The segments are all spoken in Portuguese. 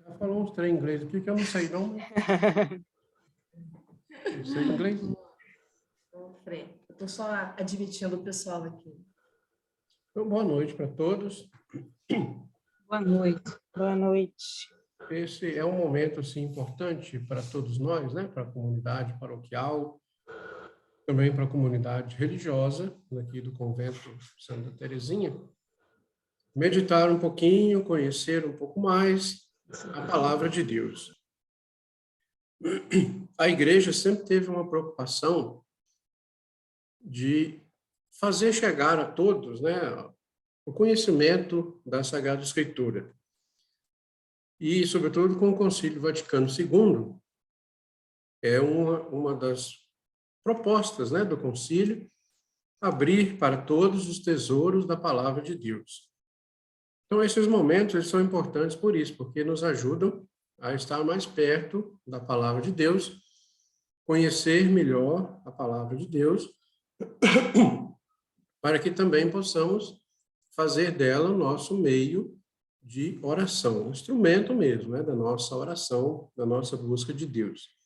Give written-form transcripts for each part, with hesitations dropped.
Ela falou uns trem em inglês aqui que eu não sei, não. Não sei inglês. Frei, eu estou só admitindo o pessoal aqui. Então, boa noite para todos. Boa noite. Boa noite. Esse é um momento assim, importante para todos nós, né? Para a comunidade paroquial, também para a comunidade religiosa, aqui do convento Santa Teresinha. Meditar um pouquinho, conhecer um pouco mais a palavra de Deus. A igreja sempre teve uma preocupação de fazer chegar a todos, né, o conhecimento da Sagrada Escritura. E, sobretudo, com o Concílio Vaticano II, é uma das propostas, né, do concílio, abrir para todos os tesouros da palavra de Deus. Então, esses momentos eles são importantes por isso, porque nos ajudam a estar mais perto da palavra de Deus, conhecer melhor a palavra de Deus, para que também possamos fazer dela o nosso meio de oração, um instrumento mesmo, né, da nossa oração, da nossa busca de Deus.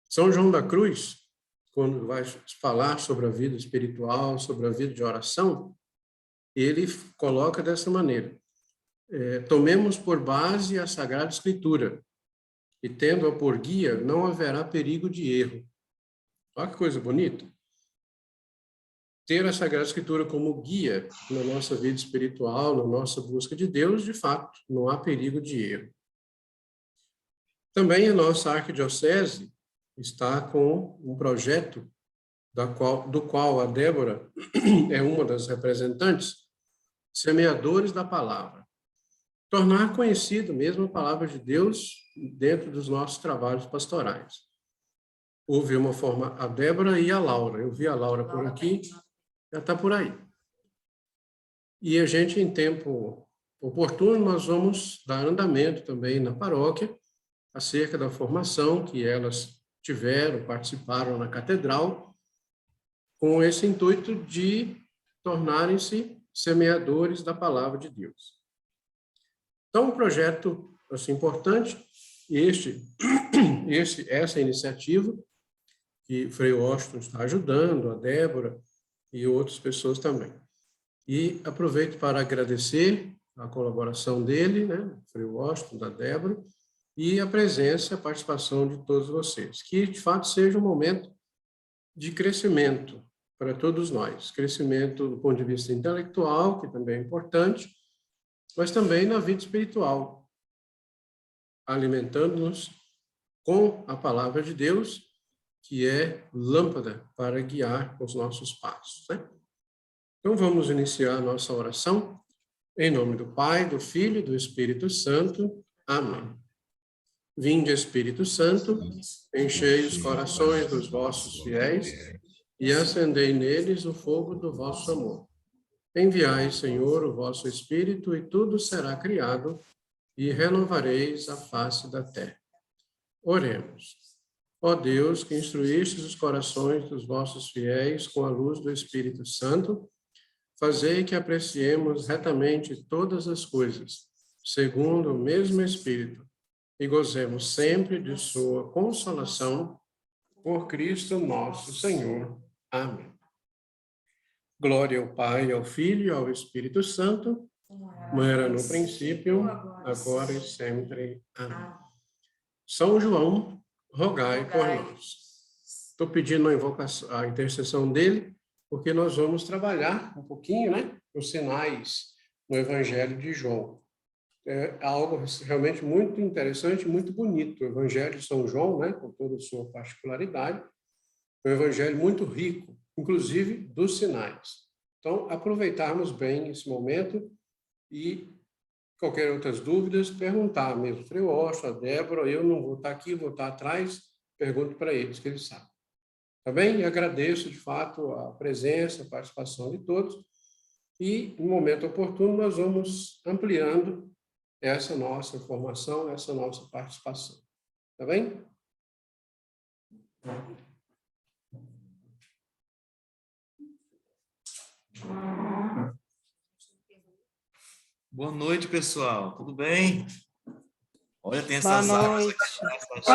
São João da Cruz, quando vai falar sobre a vida espiritual, sobre a vida de oração, ele coloca dessa maneira: tomemos por base a Sagrada Escritura, e tendo-a por guia, não haverá perigo de erro. Olha que coisa bonita. Ter a Sagrada Escritura como guia na nossa vida espiritual, na nossa busca de Deus, de fato, não há perigo de erro. Também a nossa arquidiocese está com um projeto do qual a Débora é uma das representantes, semeadores da palavra. Tornar conhecido mesmo a palavra de Deus dentro dos nossos trabalhos pastorais. Houve uma forma, a Débora e a Laura. Eu vi a Laura por aqui, já está por aí. E a gente, em tempo oportuno, nós vamos dar andamento também na paróquia acerca da formação que elas tiveram, participaram na catedral, com esse intuito de tornarem-se semeadores da palavra de Deus. Então, um projeto assim, importante, essa iniciativa, que o Frei Washington está ajudando, a Débora e outras pessoas também. E aproveito para agradecer a colaboração dele, né, Frei Washington, da Débora, e a presença, a participação de todos vocês. Que, de fato, seja um momento de crescimento para todos nós. Crescimento do ponto de vista intelectual, que também é importante, mas também na vida espiritual, alimentando-nos com a palavra de Deus, que é lâmpada para guiar os nossos passos, né? Então, vamos iniciar a nossa oração em nome do Pai, do Filho e do Espírito Santo. Amém. Vinde, Espírito Santo, enchei os corações dos vossos fiéis e acendei neles o fogo do vosso amor. Enviai, Senhor, o vosso Espírito, e tudo será criado, e renovareis a face da terra. Oremos. Ó Deus, que instruístes os corações dos vossos fiéis com a luz do Espírito Santo, fazei que apreciemos retamente todas as coisas, segundo o mesmo Espírito, e gozemos sempre de sua consolação, por Cristo nosso Senhor. Amém. Glória ao Pai, ao Filho e ao Espírito Santo, como era no princípio, agora e sempre. Amém. São João, rogai por nós. Estou pedindo a intercessão dele, porque nós vamos trabalhar um pouquinho, né, os sinais no Evangelho de João. É algo realmente muito interessante, muito bonito. O Evangelho de São João, né, com toda a sua particularidade, é um evangelho muito rico, inclusive dos sinais. Então, aproveitarmos bem esse momento e qualquer outras dúvidas, perguntar mesmo. Frei Washington, a Débora, eu não vou estar aqui, vou estar atrás, pergunto para eles, que eles sabem. Tá bem? E agradeço, de fato, a presença, a participação de todos. E, no momento oportuno, nós vamos ampliando essa nossa formação, essa nossa participação. Tá bem? Boa noite, pessoal. Tudo bem? Olha, tem Boa essas águas noite. aqui.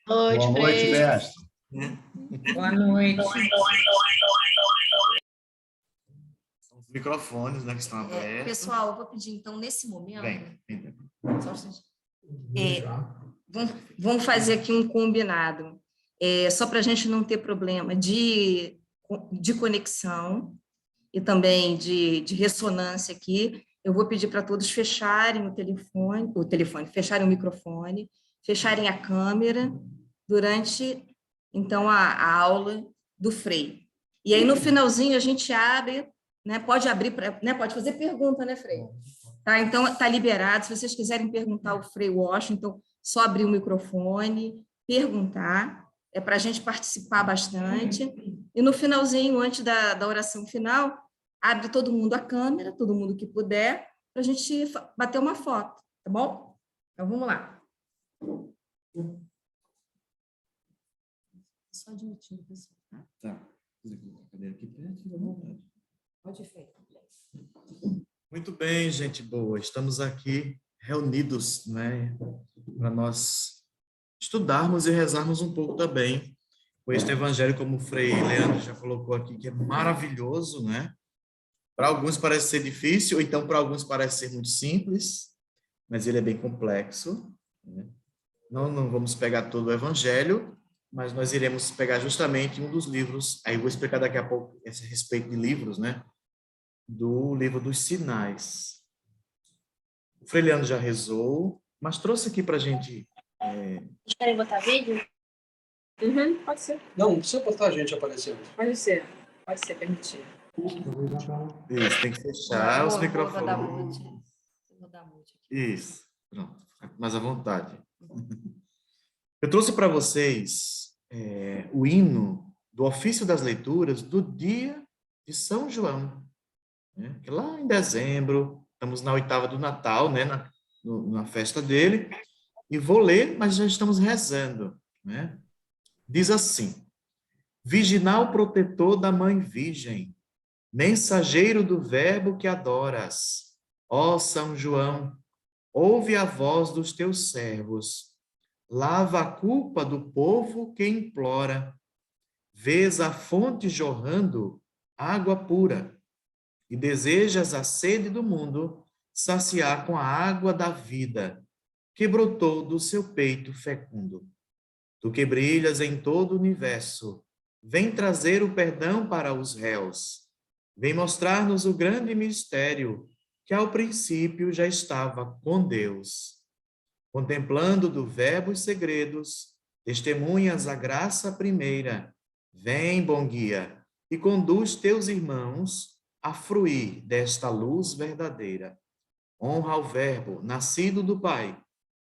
Boa noite. Boa noite, mestre. Boa noite. São os microfones, né, que estão abertos. Pessoal, eu vou pedir, então, nesse momento, Vem. só um instantinho. Vamos fazer aqui um combinado, só para a gente não ter problema de conexão e também de ressonância aqui. Eu vou pedir para todos fecharem fecharem o microfone, fecharem a câmera durante, então, a aula do Frei. E aí, no finalzinho, a gente abre, né, pode abrir, pode fazer pergunta, né, Frei? Tá, então, está liberado. Se vocês quiserem perguntar ao Frei Washington, só abrir o microfone, perguntar, para a gente participar bastante. E no finalzinho, antes da oração final, abre todo mundo a câmera, todo mundo que puder, para a gente bater uma foto, tá bom? Então, vamos lá. Só admitindo, pessoal. Tá. Vou colocar a cadeira aqui perto, fica à vontade. Pode ir. Muito bem, gente boa. Estamos aqui reunidos, né, para nós estudarmos e rezarmos um pouco também com este evangelho, como o Frei Leandro já colocou aqui, que é maravilhoso, né? Para alguns parece ser difícil, ou então para alguns parece ser muito simples, mas ele é bem complexo, né? Não vamos pegar todo o evangelho, mas nós iremos pegar justamente um dos livros, aí eu vou explicar daqui a pouco esse respeito de livros, né? Do livro dos Sinais. O Frei Leandro já rezou, mas trouxe aqui para a gente... Vocês querem botar vídeo? Pode ser. Não precisa botar a gente aparecendo. Pode ser permitido. Isso, tem que fechar os microfones. Vou dar mute aqui. Isso, pronto, mais à vontade. Eu trouxe para vocês o hino do ofício das leituras do dia de São João, né? Que lá em dezembro, estamos na oitava do Natal, né? na festa dele, e vou ler, mas já estamos rezando, né? Diz assim: Virginal protetor da Mãe Virgem, mensageiro do Verbo que adoras, ó São João, ouve a voz dos teus servos, lava a culpa do povo que implora, vês a fonte jorrando água pura, e desejas a sede do mundo saciar com a água da vida, que brotou do seu peito fecundo. Tu que brilhas em todo o universo, vem trazer o perdão para os réus, vem mostrar-nos o grande mistério que ao princípio já estava com Deus. Contemplando do Verbo os segredos, testemunhas a graça primeira. Vem, bom guia, e conduz teus irmãos a fruir desta luz verdadeira. Honra ao Verbo, nascido do Pai,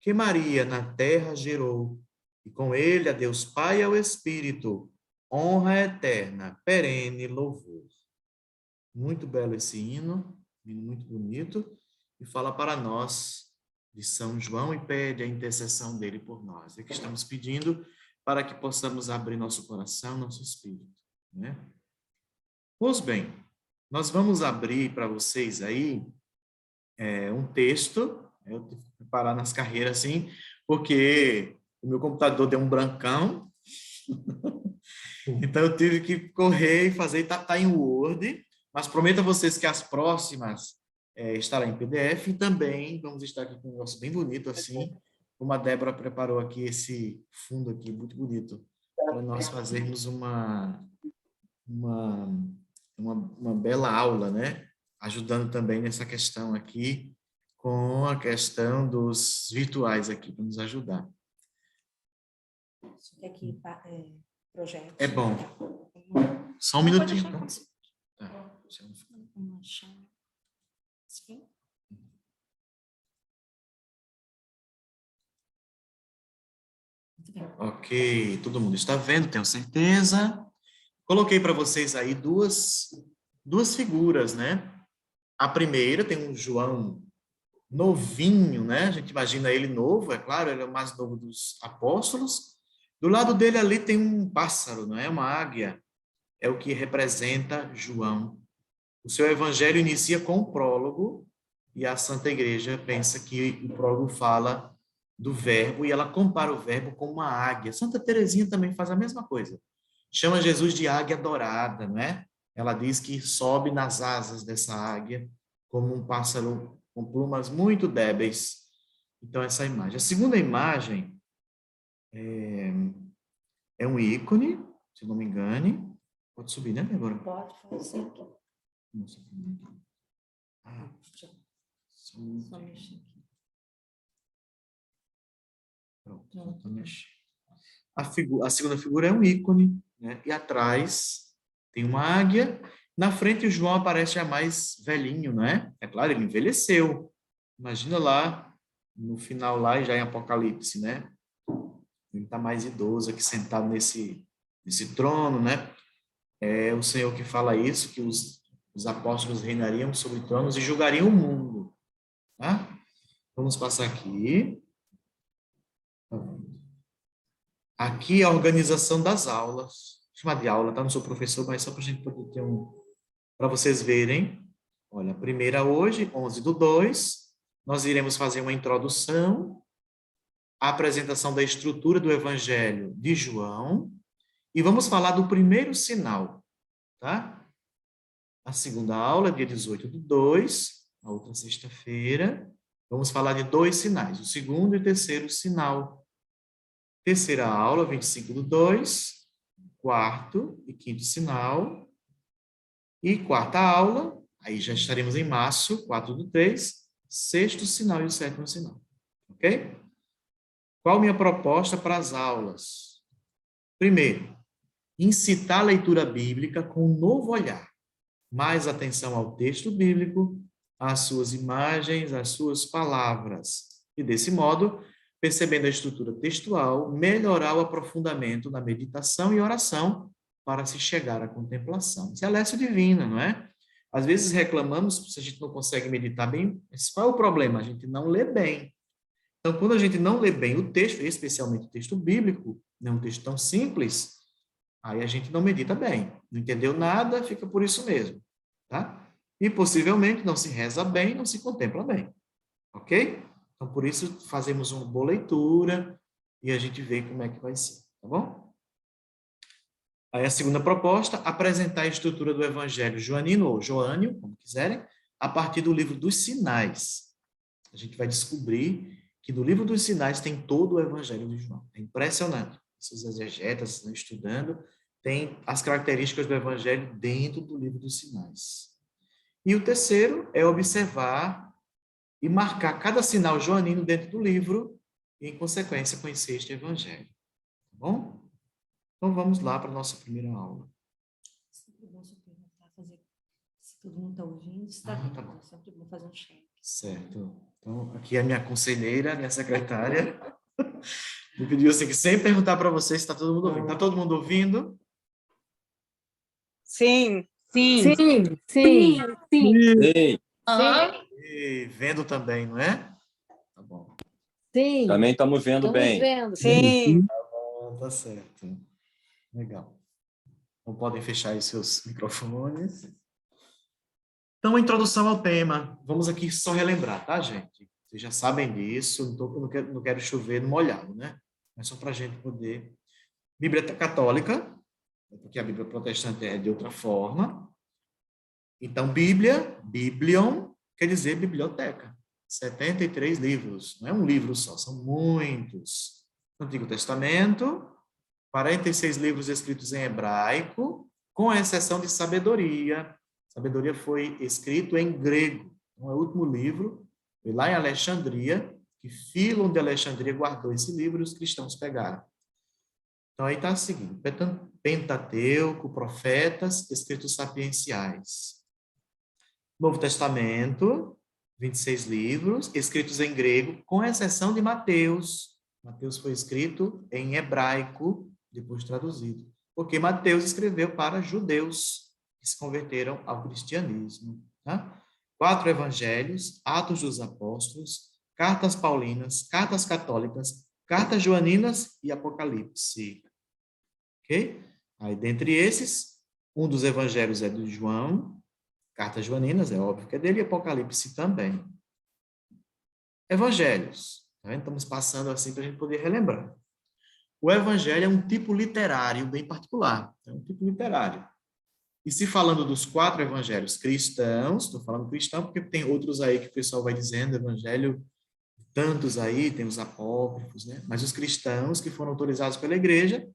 que Maria na terra gerou, e com ele a Deus Pai e ao Espírito, honra eterna, perene louvor. Muito belo esse hino muito bonito, e fala para nós de São João e pede a intercessão dele por nós. É que estamos pedindo para que possamos abrir nosso coração, nosso espírito, né? Pois bem, nós vamos abrir para vocês aí um texto. Eu tive que preparar nas carreiras assim, porque o meu computador deu um brancão, então eu tive que correr e fazer, tá em Word, mas prometo a vocês que as próximas estará em PDF, e também vamos estar aqui com um negócio bem bonito assim, como a Débora preparou aqui esse fundo aqui, muito bonito, para nós fazermos uma bela aula, né? Ajudando também nessa questão aqui, com a questão dos virtuais aqui, para nos ajudar. Aqui, projeto. É bom. Só um minutinho. Tá? Sim. Ok, todo mundo está vendo, tenho certeza. Coloquei para vocês aí duas figuras, né? A primeira tem um João novinho, né? A gente imagina ele novo, é claro, ele é o mais novo dos apóstolos. Do lado dele ali tem um pássaro, não é? Uma águia. É o que representa João. O seu evangelho inicia com um prólogo, e a Santa Igreja pensa que o prólogo fala do verbo, e ela compara o verbo com uma águia. Santa Teresinha também faz a mesma coisa. Chama Jesus de águia dourada, não é? Ela diz que sobe nas asas dessa águia como um pássaro com plumas muito débeis. Então, essa imagem. A segunda imagem é um ícone, se não me engane. Pode subir, né, agora? Pode fazer aqui. Só mexer aqui. Pronto, a segunda figura é um ícone, né? E atrás tem uma águia. Na frente, o João aparece já mais velhinho, né? É claro, ele envelheceu. Imagina lá, no final lá, já em Apocalipse, né? Ele está mais idoso aqui, sentado nesse trono, né? É o Senhor que fala isso, que os apóstolos reinariam sobre tronos e julgariam o mundo. Tá? Vamos passar aqui. Aqui é a organização das aulas. Chama de aula, tá? Não sou professor, mas só para a gente poder ter para vocês verem. Olha, a primeira hoje, 11/2, nós iremos fazer uma introdução, a apresentação da estrutura do Evangelho de João, e vamos falar do primeiro sinal, tá? A segunda aula, dia 18/2, a outra sexta-feira, vamos falar de 2 sinais, o segundo e o terceiro sinal. Terceira aula, 25/2, quarto e quinto sinal. E quarta aula, aí já estaremos em março, 4/3, sexto sinal e o sétimo sinal. Ok? Qual a minha proposta para as aulas? Primeiro, incitar a leitura bíblica com um novo olhar. Mais atenção ao texto bíblico, às suas imagens, às suas palavras. E, desse modo, percebendo a estrutura textual, melhorar o aprofundamento na meditação e oração para se chegar à contemplação. Isso é a Lécio Divina, não é? Às vezes reclamamos se a gente não consegue meditar bem, mas qual é o problema? A gente não lê bem. Então, quando a gente não lê bem o texto, especialmente o texto bíblico, não é um texto tão simples, aí a gente não medita bem. Não entendeu nada, fica por isso mesmo, tá? E possivelmente não se reza bem, não se contempla bem. Ok? Então, por isso, fazemos uma boa leitura e a gente vê como é que vai ser, tá bom? Aí a segunda proposta, apresentar a estrutura do Evangelho joanino ou joânio, como quiserem, a partir do livro dos sinais. A gente vai descobrir que no livro dos sinais tem todo o Evangelho de João. É impressionante. Se os exegetas estão estudando, tem as características do Evangelho dentro do livro dos sinais. E o terceiro é observar e marcar cada sinal joanino dentro do livro e, em consequência, conhecer este Evangelho. Tá bom? Então, vamos lá para a nossa primeira aula. Sempre bom se perguntar, se todo mundo está ouvindo, se está Tá bom. sempre bom fazer um check. Certo. Então, aqui é a minha conselheira, minha secretária. Me pediu assim, que sem perguntar para vocês se está todo mundo ouvindo. Está todo mundo ouvindo? Sim. Sim. Sim. Sim. Sim. E vendo também, não é? Tá bom. Sim. Também estamos vendo bem. Sim. Tá certo. Legal. Então, podem fechar aí seus microfones. Então, a introdução ao tema. Vamos aqui só relembrar, tá, gente? Vocês já sabem disso, não quero chover no molhado, né? É só para a gente poder... Bíblia católica, porque a Bíblia protestante é de outra forma. Então, Bíblia, Biblion, quer dizer biblioteca. 73 livros. Não é um livro só, são muitos. Antigo Testamento, 46 livros escritos em hebraico, com a exceção de Sabedoria. Sabedoria foi escrito em grego. Então, é o último livro, foi lá em Alexandria, que Fílon de Alexandria guardou esse livro e os cristãos pegaram. Então, aí está seguindo. Pentateuco, Profetas, Escritos Sapienciais. Novo Testamento, 26 livros, escritos em grego, com exceção de Mateus. Mateus foi escrito em hebraico, depois traduzido. Porque Mateus escreveu para judeus que se converteram ao cristianismo. Tá? 4 evangelhos, Atos dos Apóstolos, cartas paulinas, cartas católicas, cartas joaninas e Apocalipse. Ok? Aí, dentre esses, um dos evangelhos é de João, Cartas joaninas, é óbvio que é dele, e Apocalipse também. Evangelhos. Tá vendo? Estamos passando assim para a gente poder relembrar. O evangelho é um tipo literário bem particular. É um tipo literário. E se falando dos 4 evangelhos cristãos, estou falando cristão porque tem outros aí que o pessoal vai dizendo, evangelho, tantos aí, tem os apócrifos, né? Mas os cristãos que foram autorizados pela igreja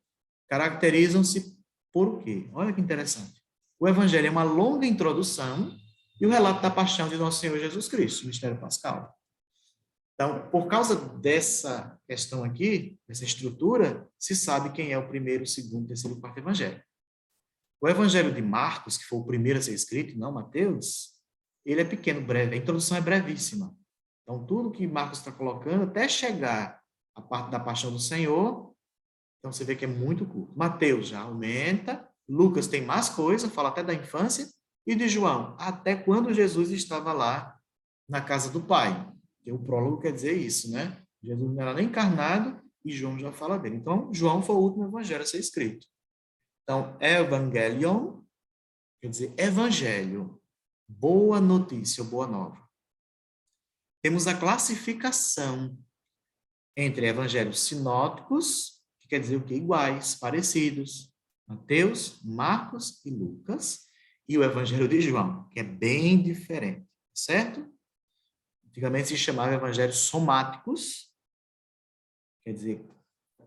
caracterizam-se por o quê? Olha que interessante. O evangelho é uma longa introdução e o relato da paixão de nosso Senhor Jesus Cristo, o mistério pascal. Então, por causa dessa questão aqui, dessa estrutura, se sabe quem é o primeiro, segundo, terceiro e quarto evangelho. O evangelho de Marcos, que foi o primeiro a ser escrito, não Mateus, ele é pequeno, breve, a introdução é brevíssima. Então, tudo que Marcos está colocando, até chegar à parte da paixão do Senhor, então você vê que é muito curto. Mateus já aumenta, Lucas tem mais coisa, fala até da infância, e de João, até quando Jesus estava lá na casa do Pai. E o prólogo quer dizer isso, né? Jesus não era nem encarnado e João já fala dele. Então, João foi o último evangelho a ser escrito. Então, evangelion quer dizer evangelho, boa notícia ou boa nova. Temos a classificação entre evangelhos sinóticos, que quer dizer o quê? Iguais, parecidos. Mateus, Marcos e Lucas. E o evangelho de João, que é bem diferente, certo? Antigamente se chamava evangelhos somáticos, quer dizer,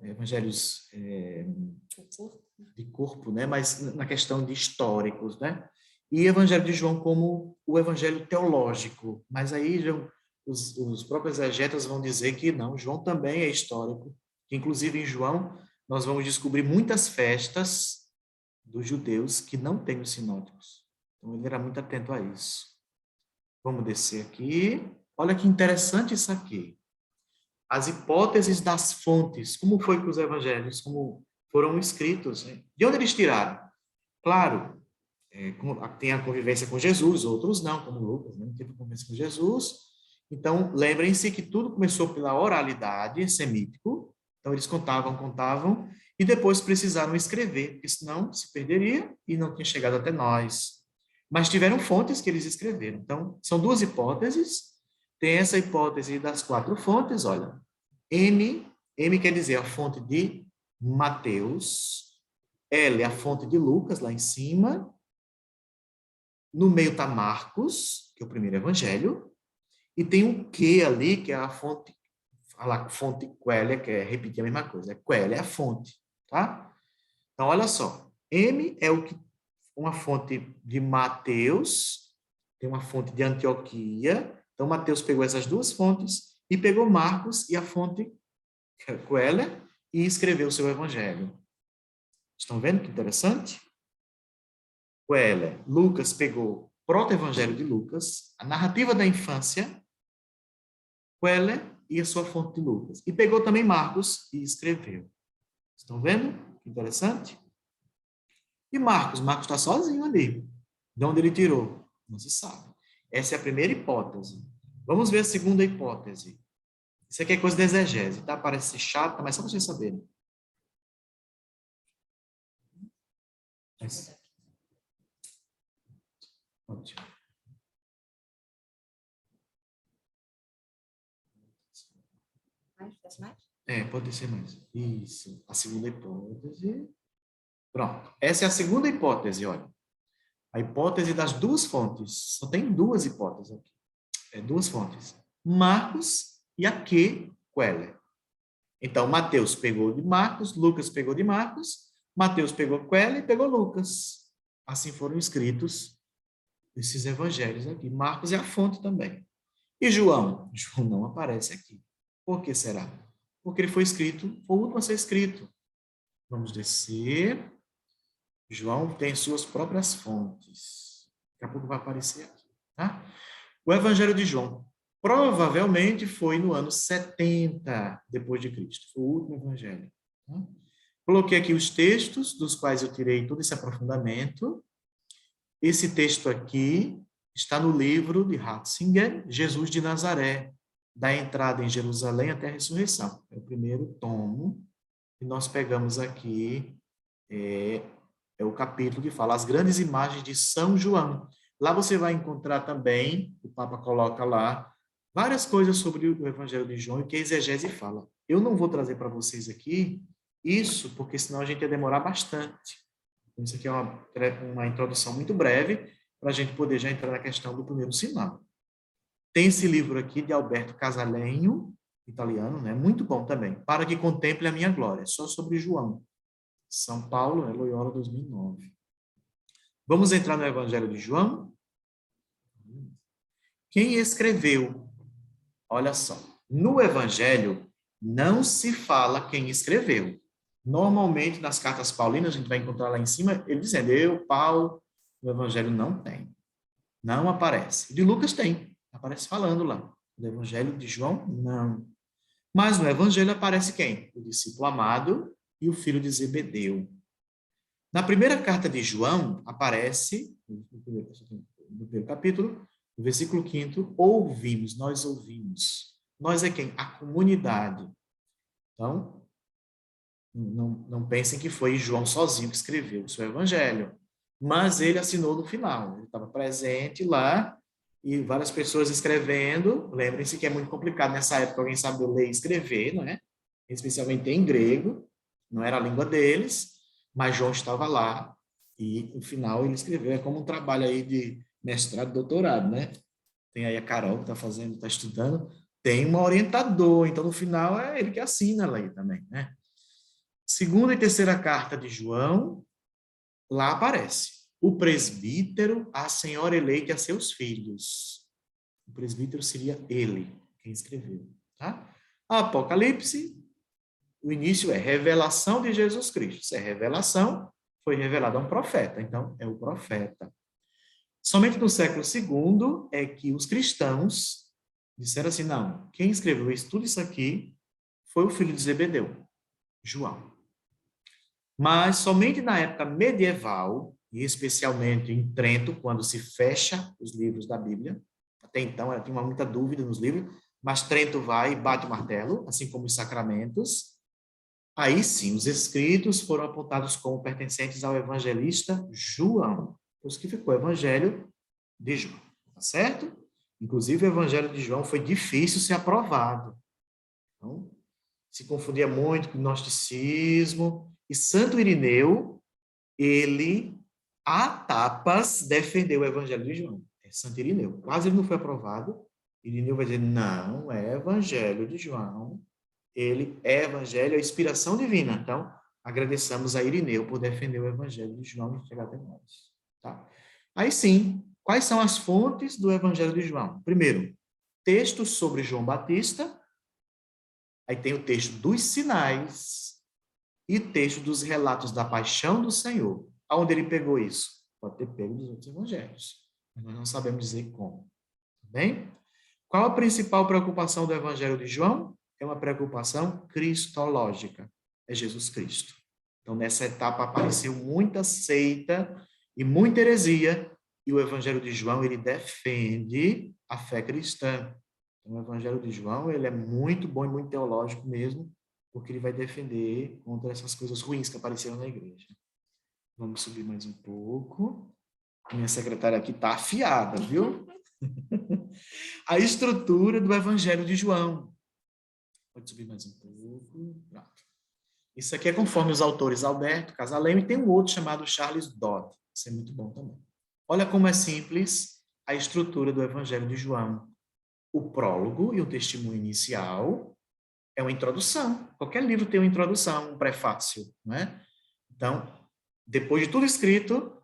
evangelhos de corpo, né? Mas na questão de históricos, né? E evangelho de João como o evangelho teológico. Mas aí os próprios exegetas vão dizer que não, João também é histórico. Inclusive em João nós vamos descobrir muitas festas dos judeus que não têm os sinóticos. Então ele era muito atento a isso. Vamos descer aqui. Olha que interessante isso aqui. As hipóteses das fontes. Como foi que os evangelhos como foram escritos? Né? De onde eles tiraram? Claro, tem a convivência com Jesus, outros não, como Lucas, não teve convivência com Jesus. Então, lembrem-se que tudo começou pela oralidade, semítico. Então, eles contavam, e depois precisaram escrever, porque senão se perderia e não tinha chegado até nós. Mas tiveram fontes que eles escreveram. Então, são 2 hipóteses. Tem essa hipótese das 4 fontes, olha. M quer dizer a fonte de Mateus. L é a fonte de Lucas, lá em cima. No meio está Marcos, que é o primeiro evangelho. E tem um Q ali, que é a fonte, a fonte Quelia, que é repetir a mesma coisa. Quelia é a fonte, tá? Então, olha só. M é uma fonte de Mateus, tem uma fonte de Antioquia. Então, Mateus pegou essas 2 fontes e pegou Marcos e a fonte Quelia e escreveu o seu evangelho. Estão vendo que interessante? Quelia. Lucas pegou o proto-evangelho de Lucas, a narrativa da infância, Quelia e a sua fonte de Lucas. E pegou também Marcos e escreveu. Estão vendo? Que interessante. E Marcos está sozinho ali. De onde ele tirou? Não se sabe. Essa é a primeira hipótese. Vamos ver a segunda hipótese. Isso aqui é coisa de exegese, tá? Parece chata, mas só para vocês saberem. Ótimo. Pode ser mais. Isso. A segunda hipótese. Pronto. Essa é a segunda hipótese, olha. A hipótese das 2 fontes. Só tem 2 hipóteses aqui. 2 fontes. Marcos e a Quelia. Então, Mateus pegou de Marcos, Lucas pegou de Marcos, Mateus pegou Quelia e pegou Lucas. Assim foram escritos esses evangelhos aqui. Marcos é a fonte também. E João? João não aparece aqui. Por que será? Porque ele foi o último a ser escrito. Vamos descer. João tem suas próprias fontes. Daqui a pouco vai aparecer aqui. Tá? O Evangelho de João provavelmente foi no ano 70 depois de Cristo. Foi o último evangelho. Tá? Coloquei aqui os textos dos quais eu tirei todo esse aprofundamento. Esse texto aqui está no livro de Ratzinger, Jesus de Nazaré, da entrada em Jerusalém até a ressurreição. É o primeiro tomo. E nós pegamos aqui, é o capítulo que fala as grandes imagens de São João. Lá você vai encontrar também, o Papa coloca lá, várias coisas sobre o Evangelho de João e que a exegese fala. Eu não vou trazer para vocês aqui isso, porque senão a gente ia demorar bastante. Isso aqui é uma introdução muito breve, para a gente poder já entrar na questão do primeiro sinal. Tem esse livro aqui de Alberto Casalegno, italiano, né? Muito bom também. Para que contemple a minha glória, só sobre João. São Paulo, né? Loyola, 2009. Vamos entrar no Evangelho de João? Quem escreveu? Olha só. No Evangelho, não se fala quem escreveu. Normalmente, nas cartas paulinas, a gente vai encontrar lá em cima, ele dizendo, eu, Paulo, no Evangelho não tem. Não aparece. De Lucas tem. Aparece falando lá. No Evangelho de João, não. Mas no Evangelho aparece quem? O discípulo amado e o filho de Zebedeu. Na primeira carta de João, aparece, no primeiro capítulo, no versículo 5º, ouvimos, nós ouvimos. Nós é quem? A comunidade. Então, não pensem que foi João sozinho que escreveu o seu Evangelho. Mas ele assinou no final. Ele estava presente lá e várias pessoas escrevendo. Lembrem-se que é muito complicado nessa época alguém saber ler e escrever, não é? Especialmente em grego, não era a língua deles, mas João estava lá e no final ele escreveu. É como um trabalho aí de mestrado, doutorado, né? Tem aí a Carol que está fazendo, está estudando, tem um orientador, então no final é ele que assina lá aí também, né? Segunda e terceira carta de João, lá aparece o presbítero, a senhora eleita e a seus filhos. O presbítero seria ele, quem escreveu. Tá? Apocalipse, o início é revelação de Jesus Cristo. Se é revelação, foi revelado a um profeta. Então, é o profeta. Somente no século II é que os cristãos disseram assim, não, quem escreveu tudo isso aqui foi o filho de Zebedeu, João. Mas somente na época medieval, e especialmente em Trento, quando se fecha os livros da Bíblia, até então ela tinha muita dúvida nos livros, mas Trento vai e bate o martelo, assim como os sacramentos. Aí sim, os escritos foram apontados como pertencentes ao evangelista João, por isso que ficou Evangelho de João, tá certo? Inclusive o Evangelho de João foi difícil ser aprovado. Então, se confundia muito com o gnosticismo, e Santo Irineu, ele, a tapas, defendeu o Evangelho de João. É Santo Irineu. Quase ele não foi aprovado. Irineu vai dizer, não, é Evangelho de João. Ele é Evangelho, é inspiração divina. Então, agradeçamos a Irineu por defender o Evangelho de João e chegar até nós. Tá? Aí sim, quais são as fontes do Evangelho de João? Primeiro, textos sobre João Batista. Aí tem o texto dos sinais e texto dos relatos da paixão do Senhor. Aonde ele pegou isso? Pode ter pego dos outros evangelhos, mas nós não sabemos dizer como. Tá bem? Qual a principal preocupação do Evangelho de João? É uma preocupação cristológica. É Jesus Cristo. Então, nessa etapa apareceu muita seita e muita heresia, e o Evangelho de João, ele defende a fé cristã. Então, o Evangelho de João, ele é muito bom e muito teológico mesmo, porque ele vai defender contra essas coisas ruins que apareceram na igreja. Vamos subir mais um pouco. Minha secretária aqui está afiada, viu? A estrutura do Evangelho de João. Pode subir mais um pouco. Pronto. Isso aqui é conforme os autores Alberto Casalegno e tem um outro chamado Charles Dodd. Isso é muito bom também. Olha como é simples a estrutura do Evangelho de João. O prólogo e o testemunho inicial é uma introdução. Qualquer livro tem uma introdução, um prefácio, não é? Então, depois de tudo escrito,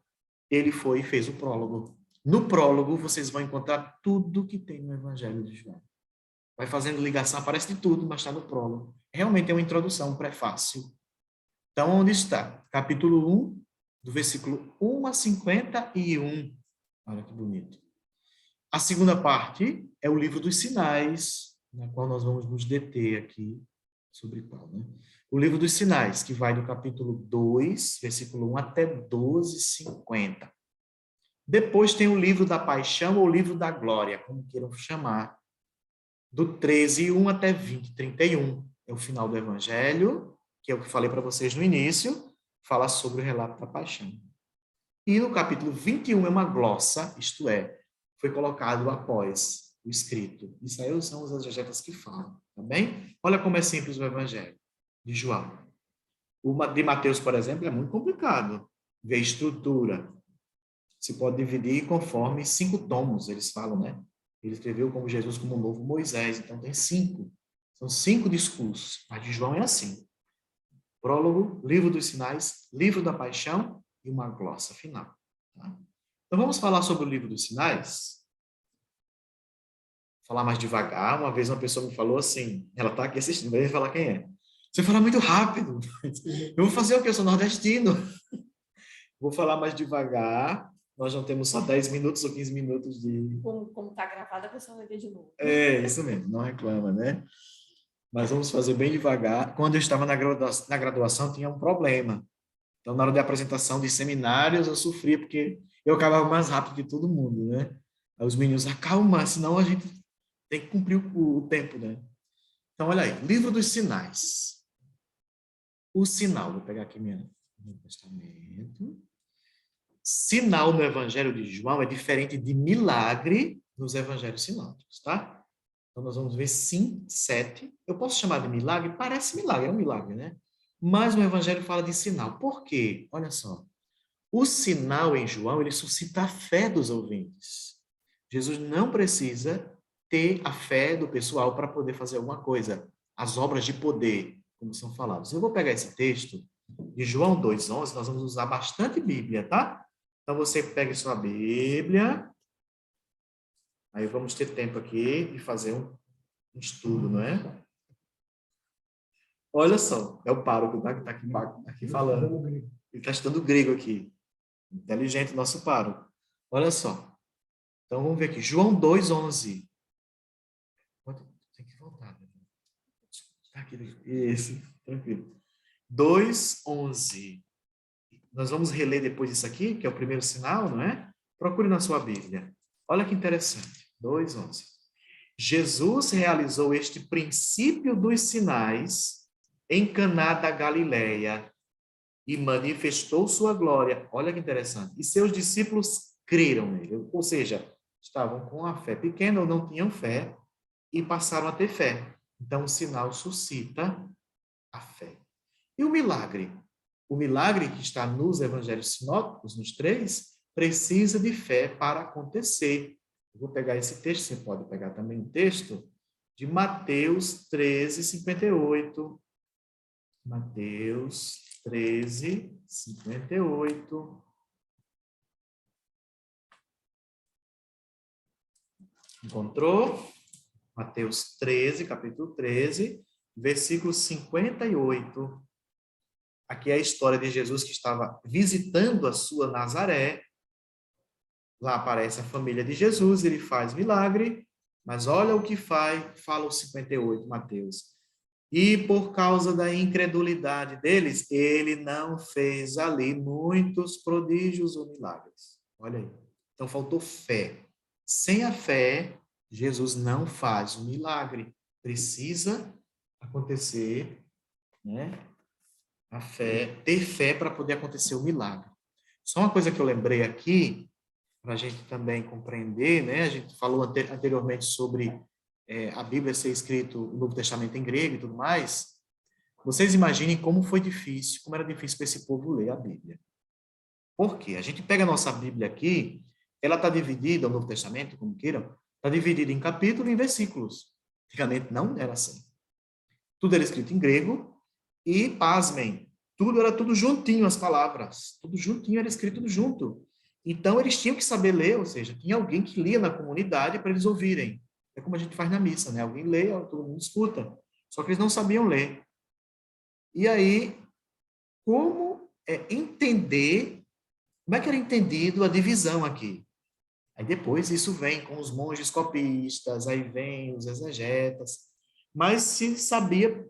ele foi e fez o prólogo. No prólogo, vocês vão encontrar tudo que tem no Evangelho de João. Vai fazendo ligação, aparece de tudo, mas está no prólogo. Realmente é uma introdução, um prefácio. Então, onde está? Capítulo 1, do versículo 1 a 51. Olha que bonito. A segunda parte é o livro dos sinais, na qual nós vamos nos deter aqui, sobre qual, né? O livro dos sinais, que vai do capítulo 2, versículo 1 até 12, 50. Depois tem o livro da paixão ou livro da glória, como queiram chamar, do 13, 1 até 20, 31. É o final do Evangelho, que é o que falei para vocês no início, fala sobre o relato da paixão. E no capítulo 21 é uma glossa, isto é, foi colocado após o escrito. Isso aí são os exegetas que falam, tá bem? Olha como é simples o evangelho de João. O de Mateus, por exemplo, é muito complicado. Ver estrutura. Se pode dividir conforme 5 tomos, eles falam, né? Ele escreveu como Jesus, como o novo Moisés. Então, tem 5. São 5 discursos. Mas de João é assim. Prólogo, livro dos sinais, livro da paixão e uma glossa final. Tá? Então, vamos falar sobre o livro dos sinais? Falar mais devagar. Uma vez uma pessoa me falou assim, ela está aqui assistindo, vai falar quem é. Você fala muito rápido. Eu vou fazer o quê? Eu sou nordestino. Vou falar mais devagar. Nós não temos só 10 minutos ou 15 minutos de... Como está gravado, a pessoa vai ver de novo. É, isso mesmo, não reclama, né? Mas vamos fazer bem devagar. Quando eu estava na graduação, tinha um problema. Então, na hora da apresentação de seminários, eu sofria, porque eu acabava mais rápido que todo mundo, né? Aí os meninos, acalma, senão a gente tem que cumprir o tempo, né? Então, olha aí, livro dos sinais. O sinal, vou pegar aqui meu testamento. Sinal no Evangelho de João é diferente de milagre nos Evangelhos sinóticos, tá? Então, nós vamos ver 7. Eu posso chamar de milagre? Parece milagre, é um milagre, né? Mas o Evangelho fala de sinal. Por quê? Olha só. O sinal em João, ele suscita a fé dos ouvintes. Jesus não precisa ter a fé do pessoal para poder fazer alguma coisa. As obras de poder, como são faladas. Eu vou pegar esse texto de João 2,11, nós vamos usar bastante Bíblia, tá? Então, você pega sua Bíblia. Aí vamos ter tempo aqui de fazer um estudo, não é? Olha só, é o pároco que está aqui falando. Ele está estudando grego aqui. Inteligente o nosso pároco. Olha só. Então, vamos ver aqui. João 2,11. Tem que voltar. Está aqui. Isso, tranquilo. 2,11. Nós vamos reler depois isso aqui, que é o primeiro sinal, não é? Procure na sua Bíblia. Olha que interessante. 2,11. Jesus realizou este princípio dos sinais em Caná da Galileia e manifestou sua glória. Olha que interessante. E seus discípulos creram nele. Ou seja, estavam com a fé pequena ou não tinham fé e passaram a ter fé. Então, o sinal suscita a fé. E o milagre? O milagre que está nos evangelhos sinóticos, nos 3, precisa de fé para acontecer. Eu vou pegar esse texto, você pode pegar também o texto de Mateus 13, 58. Mateus 13, 58. Encontrou? Mateus 13, capítulo 13, versículo 58. Aqui é a história de Jesus que estava visitando a sua Nazaré. Lá aparece a família de Jesus, ele faz milagre, mas olha o que fala o 58, Mateus. E por causa da incredulidade deles, ele não fez ali muitos prodígios ou milagres. Olha aí. Então faltou fé. Sem a fé, Jesus não faz o milagre. Precisa acontecer, né? A fé, ter fé para poder acontecer o milagre. Só uma coisa que eu lembrei aqui, para a gente também compreender, né? A gente falou anteriormente sobre a Bíblia ser escrito, o Novo Testamento em grego e tudo mais. Vocês imaginem como foi difícil, como era difícil para esse povo ler a Bíblia. Por quê? A gente pega a nossa Bíblia aqui, ela está dividida, o Novo Testamento, como queiram, está dividida em capítulos e em versículos. Antigamente não era assim. Tudo era escrito em grego e, pasmem, era tudo juntinho, as palavras. Tudo juntinho, era escrito tudo junto. Então, eles tinham que saber ler, ou seja, tinha alguém que lia na comunidade para eles ouvirem. É como a gente faz na missa, né? Alguém lê, todo mundo escuta. Só que eles não sabiam ler. E aí, como entender, como é que era entendido a divisão aqui? Aí depois isso vem com os monges copistas, aí vem os exegetas, mas se sabia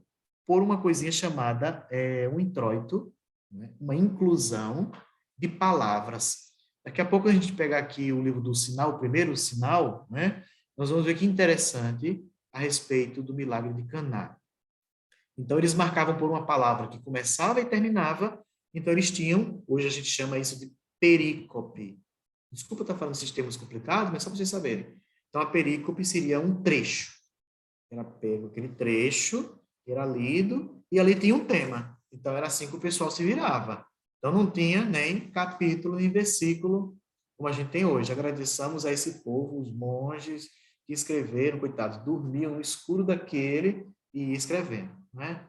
por uma coisinha chamada um introito, né? Uma inclusão de palavras. Daqui a pouco a gente pegar aqui o livro do sinal, o primeiro sinal, né? Nós vamos ver que interessante a respeito do milagre de Caná. Então, eles marcavam por uma palavra que começava e terminava, então eles tinham, hoje a gente chama isso de perícope. Desculpa estar falando esses termos complicados, mas só para vocês saberem. Então, a perícope seria um trecho. Era pego aquele trecho, era lido, e ali tinha um tema. Então, era assim que o pessoal se virava. Então, não tinha nem capítulo, nem versículo, como a gente tem hoje. Agradeçamos a esse povo, os monges que escreveram, coitados, dormiam no escuro daquele e escrevendo, né?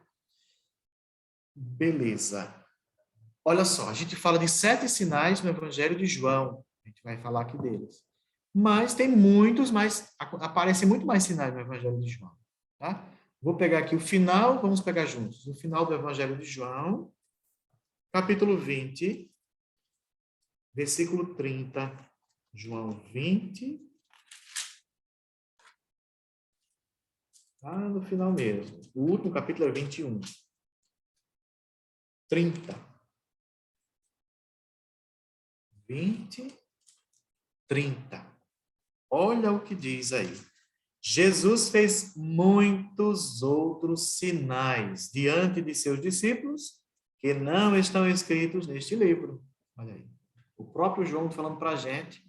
Beleza. Olha só, a gente fala de 7 sinais no Evangelho de João. A gente vai falar aqui deles. Mas tem muitos mais, aparecem muito mais sinais no Evangelho de João, tá? Vou pegar aqui o final, vamos pegar juntos. O final do Evangelho de João, capítulo 20, versículo 30. João 20. Lá no final mesmo. O último capítulo é 21. 30. 20, 30. Olha o que diz aí. Jesus fez muitos outros sinais diante de seus discípulos que não estão escritos neste livro. Olha aí. O próprio João falando para a gente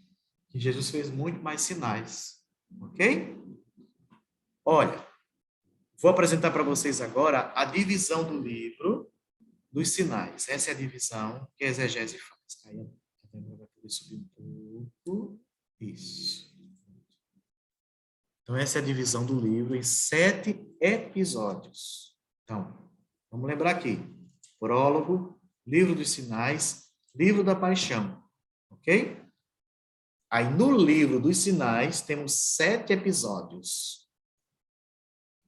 que Jesus fez muito mais sinais. Ok? Olha, vou apresentar para vocês agora a divisão do livro dos sinais. Essa é a divisão que a exegese faz. Aí, vou subir um pouco. Isso. Então, essa é a divisão do livro em 7 episódios. Então, vamos lembrar aqui. Prólogo, livro dos sinais, livro da paixão. Ok? Aí, no livro dos sinais, temos 7 episódios.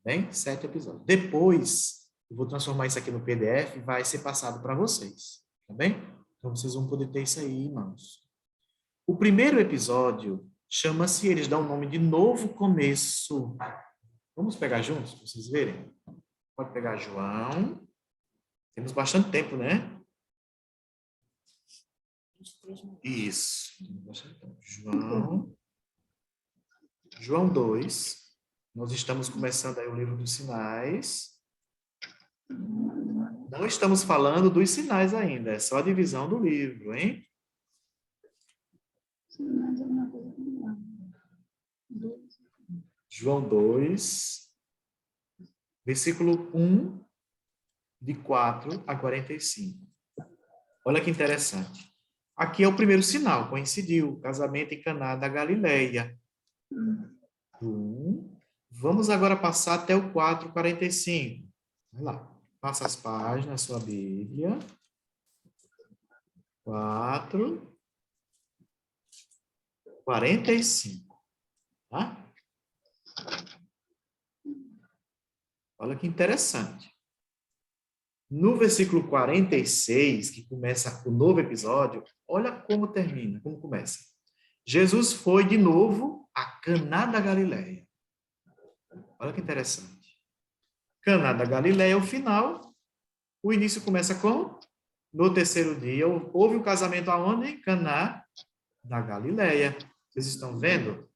Bem? 7 episódios. Depois, eu vou transformar isso aqui no PDF e vai ser passado para vocês. Tá bem? Então, vocês vão poder ter isso aí em mãos. O primeiro episódio chama-se, eles dão o nome de Novo Começo. Vamos pegar juntos, para vocês verem? Pode pegar João. Temos bastante tempo, né? Isso. João 2. Nós estamos começando aí o livro dos sinais. Não estamos falando dos sinais ainda, é só a divisão do livro, hein? João 2, versículo 1, de 4 a 45. Olha que interessante. Aqui é o primeiro sinal, coincidiu, casamento em Caná da Galileia. Vamos agora passar até o 4, 45. Vai lá, passa as páginas na sua Bíblia. 4, 45. Tá? Olha que interessante. No versículo 46, que começa o novo episódio, olha como termina, como começa. Jesus foi de novo a Caná da Galileia. Olha que interessante. Caná da Galileia é o final. O início começa com: no terceiro dia, houve o casamento aonde? Em Caná da Galileia. Vocês estão vendo?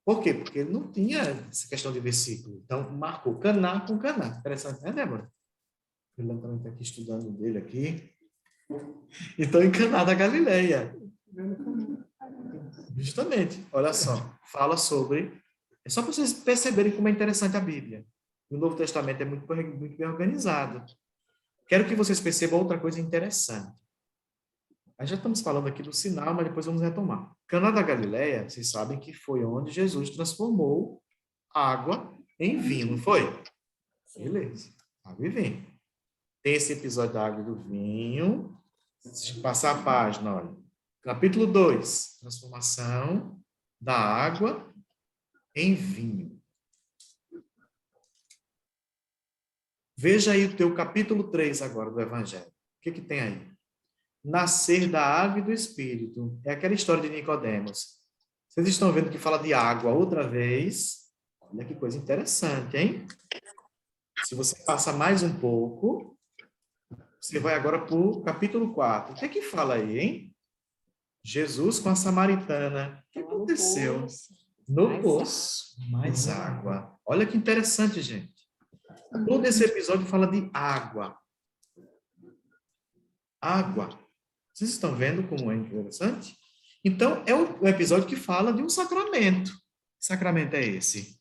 Por quê? Porque não tinha essa questão de versículo. Então, marcou Caná com Caná. Interessante, né, Débora? Ele também está aqui estudando dele aqui. Então, em Caná da Galileia. Justamente. Olha só. Fala sobre... É só para vocês perceberem como é interessante a Bíblia. O Novo Testamento é muito bem organizado. Quero que vocês percebam outra coisa interessante. Nós já estamos falando aqui do sinal, mas depois vamos retomar. Caná da Galileia, vocês sabem que foi onde Jesus transformou água em vinho, não foi? Beleza. Água e vinho. Tem esse episódio da água e do vinho. Deixa eu passar a página, olha. Capítulo 2. Transformação da água em vinho. Veja aí o teu capítulo 3 agora do Evangelho. O que tem aí? Nascer da água e do Espírito. É aquela história de Nicodemos. Vocês estão vendo que fala de água outra vez? Olha que coisa interessante, hein? Se você passa mais um pouco, você vai agora para o capítulo 4. O que é que fala aí, hein? Jesus com a samaritana. O que aconteceu? No poço, mais água. Olha que interessante, gente. Todo esse episódio fala de água. Água. Vocês estão vendo como é interessante? Então, é o episódio que fala de um sacramento. Que sacramento é esse?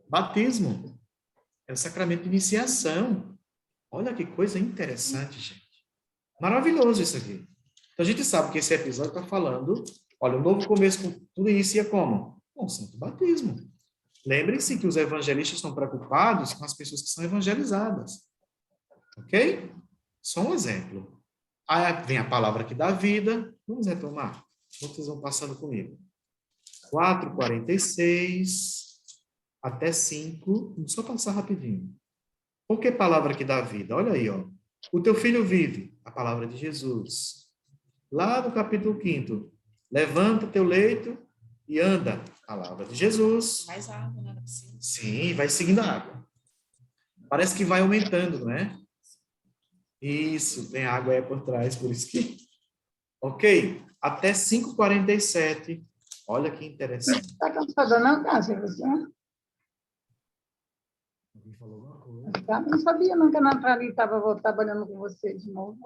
Batismo. É o sacramento de iniciação. Olha que coisa interessante, gente. Maravilhoso isso aqui. Então, a gente sabe que esse episódio está falando, olha, o novo começo, tudo inicia como? Com o santo batismo. Lembrem-se que os evangelistas estão preocupados com as pessoas que são evangelizadas. Ok? Só um exemplo. Aí vem a palavra que dá vida. Vamos retomar. Vocês vão passando comigo. 4:46 até 5. Vamos só passar rapidinho. Por que palavra que dá vida? Olha aí, ó. O teu filho vive. A palavra de Jesus. Lá no capítulo 5. Levanta teu leito e anda. Palavra de Jesus. Mais água, né? Sim, vai seguindo a água. Parece que vai aumentando, não é? Isso, tem água aí por trás, por isso que... Ok, até 5:47. Olha que interessante. Está cansada não, Cássia? Você? Alguém falou alguma coisa? Não sabia não que a Natália estava trabalhando com você de novo.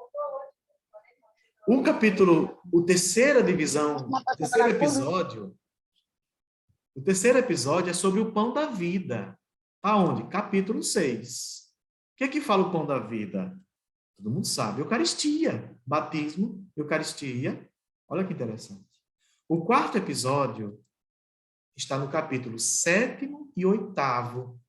O capítulo, o terceira divisão, o terceiro episódio é sobre o pão da vida. Aonde? Capítulo 6. O que é que fala o pão da vida? Todo mundo sabe. Eucaristia. Batismo, Eucaristia. Olha que interessante. O quarto episódio está no capítulo 7º e 8º.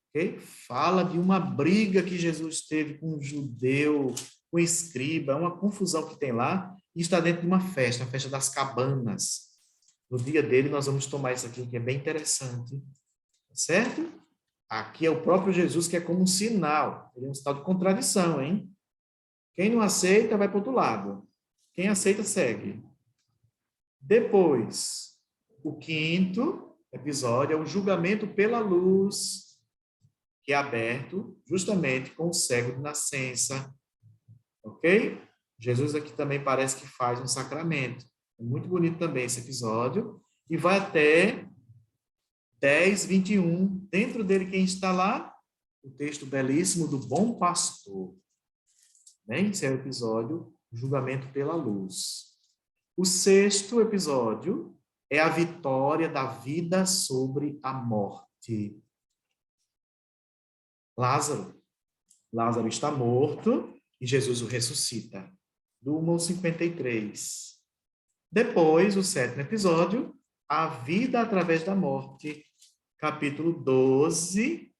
Okay? Fala de uma briga que Jesus teve com um judeu, com um escriba, uma confusão que tem lá, e está dentro de uma festa, a festa das cabanas. No dia dele, nós vamos tomar isso aqui, que é bem interessante. Certo? Aqui é o próprio Jesus que é como um sinal. Ele é um sinal de contradição, hein? Quem não aceita, vai para o outro lado. Quem aceita, segue. Depois, o quinto episódio é o julgamento pela luz, que é aberto justamente com o cego de nascença. Ok? Jesus aqui também parece que faz um sacramento. É muito bonito também esse episódio. E vai até 10:21. Dentro dele, quem está lá? O texto belíssimo do Bom Pastor. Bem, esse é o episódio Julgamento pela Luz. O sexto episódio é a vitória da vida sobre a morte. Lázaro está morto e Jesus o ressuscita. Do 1 ao 53. Depois, o sétimo episódio, a vida através da morte. Capítulo 12,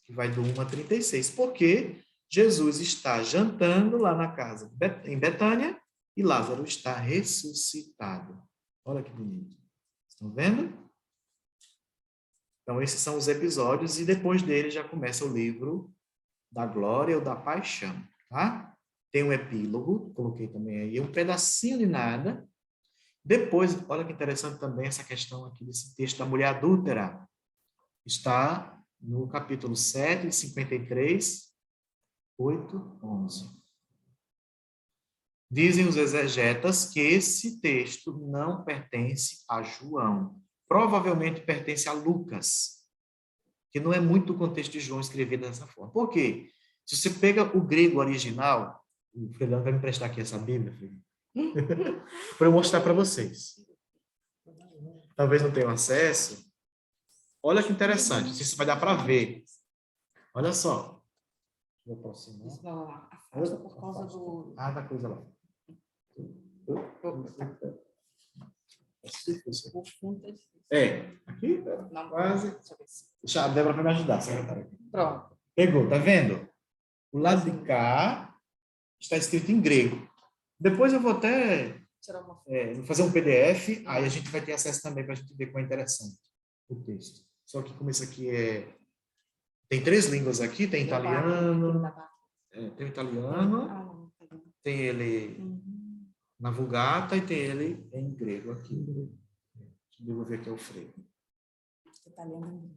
que vai do 1 a 36. Porque Jesus está jantando lá na casa, em Betânia, e Lázaro está ressuscitado. Olha que bonito. Estão vendo? Então, esses são os episódios, e depois dele já começa o livro da glória ou da paixão, tá? Tem um epílogo, coloquei também aí, um pedacinho de nada. Depois, olha que interessante também essa questão aqui desse texto da mulher adúltera. Está no capítulo 7, de 53, 8, 11. Dizem os exegetas que esse texto não pertence a João. Provavelmente pertence a Lucas, que não é muito o contexto de João escrever dessa forma. Por quê? Se você pega o grego original, o Fredão vai me emprestar aqui essa Bíblia, para eu mostrar para vocês. Talvez não tenham acesso. Olha que interessante, não sei se vai dar para ver. Olha só. Vou aproximar. Isso vai lá. Afasta por causa do... Ah, da coisa lá. Aqui, Não, quase. deixa eu ver se- Deixa a Débora para me ajudar, secretária. Pronto. Pegou, tá vendo? O lado de cá está escrito em grego. Depois eu vou até Tirar uma foto. vou fazer um PDF, aí a gente vai ter acesso também para a gente ver como é interessante o texto. Só que como isso aqui tem 3 línguas aqui, tem italiano, tem o italiano, Ah, não, tá bom. tem ele na Vulgata e tem ele em grego aqui. Eu vou ver aqui o Freire. Você tá lendo?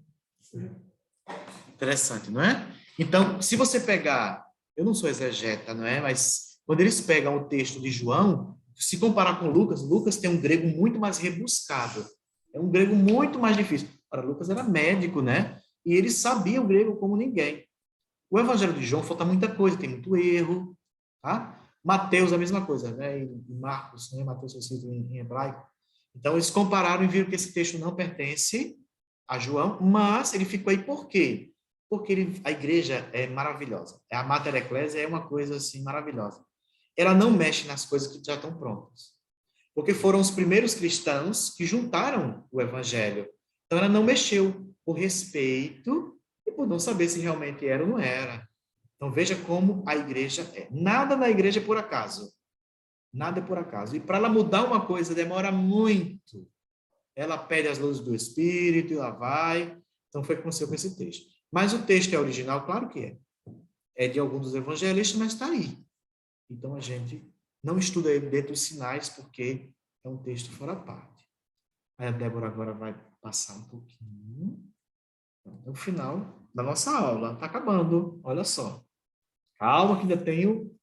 Interessante, não é? Então, se você pegar, eu não sou exegeta, não é? Mas quando eles pegam o texto de João, se comparar com Lucas, Lucas tem um grego muito mais rebuscado. É um grego muito mais difícil. Ora, Lucas era médico, né? E ele sabia o grego como ninguém. O Evangelho de João falta muita coisa, tem muito erro, tá? Mateus, a mesma coisa, né? E Marcos, né? Mateus foi escrito em hebraico. Então, eles compararam e viram que esse texto não pertence a João, mas ele ficou aí por quê? Porque a igreja é maravilhosa. A Mater Ecclesia é uma coisa assim maravilhosa. Ela não mexe nas coisas que já estão prontas. Porque foram os primeiros cristãos que juntaram o evangelho. Então, ela não mexeu por respeito e por não saber se realmente era ou não era. Então, veja como a igreja é. Nada na igreja é por acaso. Nada é por acaso. E para ela mudar uma coisa, demora muito. Ela pede as luzes do Espírito, ela vai. Então, foi o que aconteceu com esse texto. Mas o texto é original? Claro que é. É de algum dos evangelistas, mas está aí. Então, a gente não estuda ele dentro dos sinais, porque é um texto fora parte. Aí a Débora agora vai passar um pouquinho. É o final da nossa aula. Está acabando. Olha só. Calma que ainda tenho...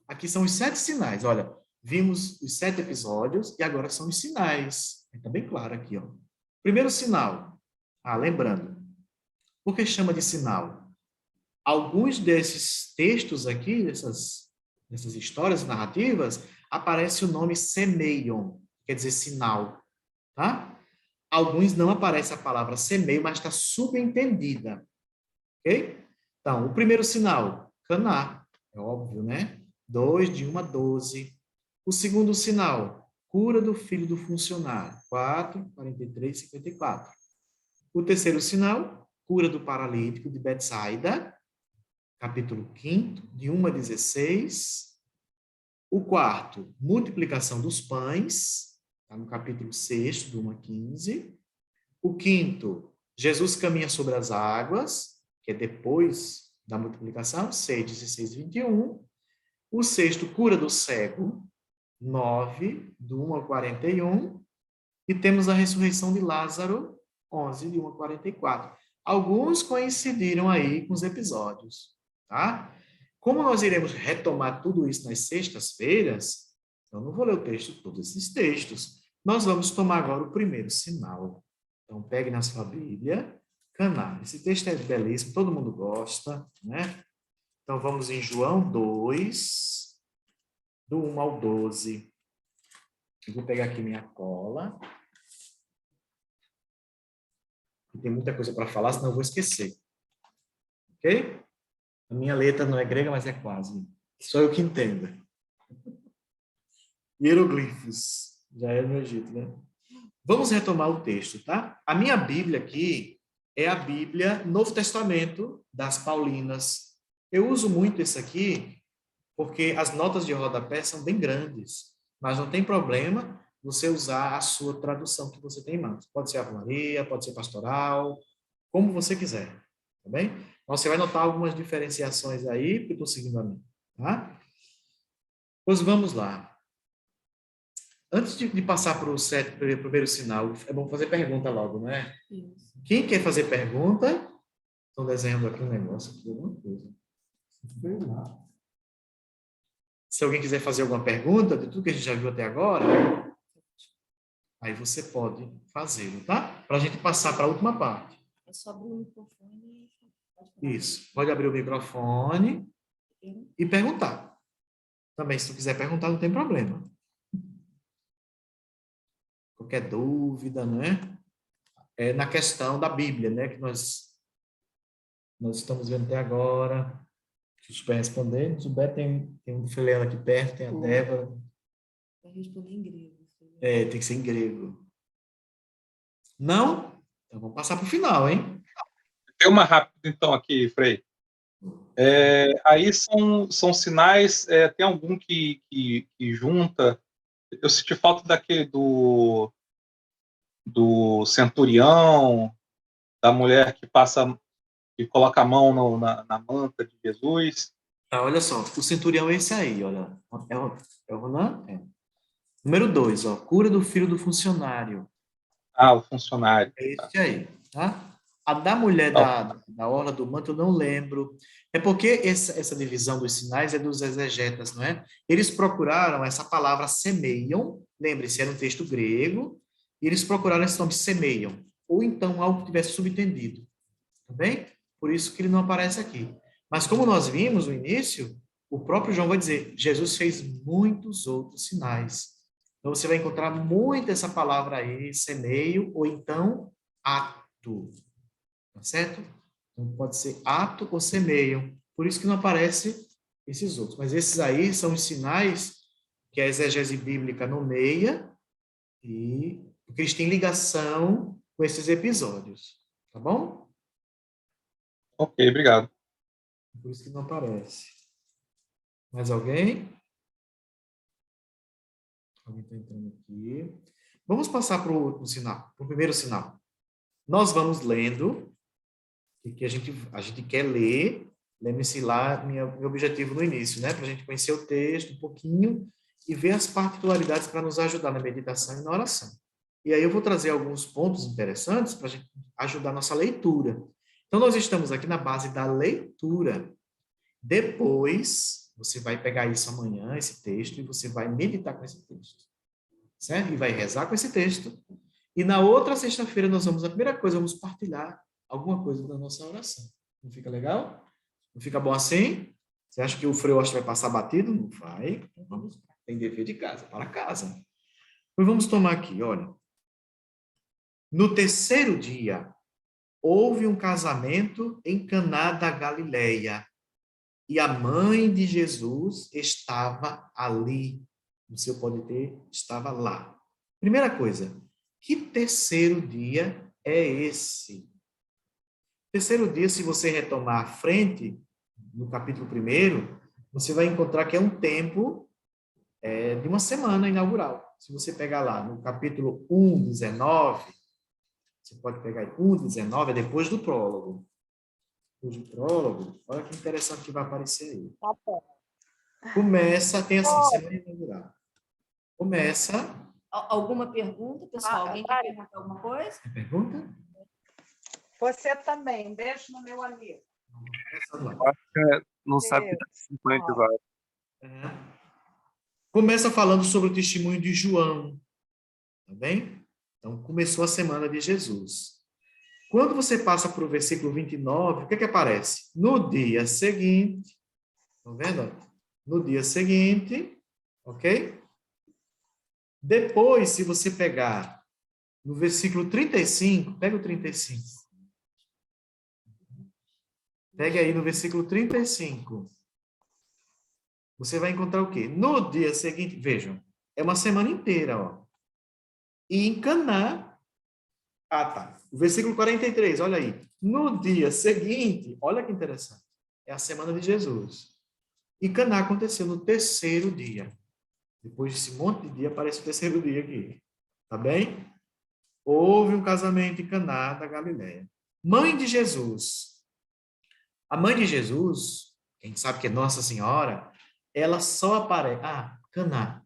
Aqui são os 7 sinais. Olha, vimos os 7 episódios e agora são os sinais. Está bem claro aqui, ó. Primeiro sinal. Lembrando. Por que chama de sinal? Alguns desses textos aqui, dessas histórias narrativas, aparece o nome semeion, quer dizer sinal, tá? Alguns não aparece a palavra semeio, mas está subentendida, ok? Então, o primeiro sinal, Caná, é óbvio, né? 2, de 1 a 12. O segundo sinal, cura do filho do funcionário, 4, 43, 54. O terceiro sinal, cura do paralítico de Betsaida, capítulo 5, de 1 a 16. O quarto, multiplicação dos pães, está no capítulo 6, de 1 a 15. O quinto, Jesus caminha sobre as águas, que é depois da multiplicação, 6, 16, 21. O sexto, cura do cego, 9, do 1 a 41. E temos a ressurreição de Lázaro, 11, de 1 a 44. Alguns coincidiram aí com os episódios, tá? Como nós iremos retomar tudo isso nas sextas-feiras, eu não vou ler o texto, todos esses textos. Nós vamos tomar agora o primeiro sinal. Então, pegue na sua Bíblia, Caná. Esse texto é belíssimo, todo mundo gosta, né? Então, vamos em João 2, do 1 ao 12. Eu vou pegar aqui minha cola. Tem muita coisa para falar, senão eu vou esquecer. Ok? A minha letra não é grega, mas é quase. Só eu que entendo. Hieroglifos. Já é no Egito, né? Vamos retomar o texto, tá? A minha Bíblia aqui é a Bíblia Novo Testamento das Paulinas. Eu uso muito esse aqui porque as notas de rodapé são bem grandes, mas não tem problema você usar a sua tradução que você tem em mãos. Pode ser Ave Maria, pode ser pastoral, como você quiser, tá bem? Então, você vai notar algumas diferenciações aí, porque eu estou seguindo a mim, tá? Pois vamos lá. Antes de passar para o primeiro sinal, é bom fazer pergunta logo, não é? Isso. Quem quer fazer pergunta? Estão desenhando aqui um negócio, aqui, alguma coisa. Se alguém quiser fazer alguma pergunta de tudo que a gente já viu até agora, aí você pode fazê-lo, tá? Para a gente passar para a última parte. É só abrir o microfone. Isso. Pode abrir o microfone e perguntar. Também, se tu quiser perguntar, não tem problema. Qualquer dúvida, né? É na questão da Bíblia, né? Que nós estamos vendo até agora. Se o Super responder, o Super tem um filé aqui perto, tem a Débora. Vai responder em grego. Tem que ser em grego. Não? Então vamos passar para o final, hein? Tem uma rápida, então, aqui, Frei. Aí são sinais, tem algum que junta. Eu senti falta daquele do centurião, da mulher que coloca a mão na manta de Jesus. Olha só, o centurião é esse aí, olha. É o Ronan? É. Número 2, cura do filho do funcionário. O funcionário. É esse aí, tá? A da mulher da orla do manto eu não lembro. É porque essa divisão dos sinais é dos exegetas, não é? Eles procuraram essa palavra semeiam, lembre-se, era um texto grego, e eles procuraram esse nome semeiam, ou então algo que tivesse subentendido, tá bem? Por isso que ele não aparece aqui. Mas como nós vimos no início, o próprio João vai dizer, Jesus fez muitos outros sinais. Então, você vai encontrar muito essa palavra aí, semeio, ou então ato. Tá certo? Então, pode ser ato ou semeio. Por isso que não aparece esses outros. Mas esses aí são os sinais que a exegese bíblica nomeia e porque eles têm ligação com esses episódios. Tá bom? Ok, obrigado. Por isso que não aparece. Mais alguém? Alguém está entrando aqui. Vamos passar para o último sinal, para o primeiro sinal. Nós vamos lendo, que a gente quer ler. Lembre-se lá, meu objetivo no início, né? Para a gente conhecer o texto um pouquinho e ver as particularidades para nos ajudar na meditação e na oração. E aí eu vou trazer alguns pontos interessantes para a gente ajudar a nossa leitura. Então, nós estamos aqui na base da leitura. Depois, você vai pegar isso amanhã, esse texto, e você vai meditar com esse texto. Certo? E vai rezar com esse texto. E na outra sexta-feira, a primeira coisa, vamos partilhar alguma coisa da nossa oração. Não fica legal? Não fica bom assim? Você acha que o Frei vai passar batido? Não vai. Tem dever de casa, para casa. Pois vamos tomar aqui, olha. No terceiro dia, houve um casamento em Caná da Galileia, e a mãe de Jesus estava ali. Você pode ter, estava lá. Primeira coisa, que terceiro dia é esse? Terceiro dia, se você retomar à frente, no capítulo 1, você vai encontrar que é um tempo de uma semana inaugural. Se você pegar lá no capítulo 1:19, você pode pegar aí 1:19, é depois do prólogo. Depois do prólogo, olha que interessante que vai aparecer aí. Tá bom. Começa, tem assim, semana inaugural. Começa... Alguma pergunta, pessoal? Alguém quer perguntar alguma coisa? Pergunta? Você também, beijo no meu amigo. Não sabe que está 50 episódios. Começa falando sobre o testemunho de João. Tá bem? Então, começou a semana de Jesus. Quando você passa para o versículo 29, o que aparece? No dia seguinte, estão vendo? No dia seguinte, ok? Depois, se você pegar no versículo 35, pega o 35. Pega aí no versículo 35. Você vai encontrar o quê? No dia seguinte, vejam, é uma semana inteira, ó. E em Caná, tá. O versículo 43, olha aí. No dia seguinte, olha que interessante, é a semana de Jesus. E Caná aconteceu no terceiro dia. Depois desse monte de dia, aparece o terceiro dia aqui. Tá bem? Houve um casamento em Caná da Galileia. Mãe de Jesus. A mãe de Jesus, quem sabe que é Nossa Senhora, ela só aparece... Caná.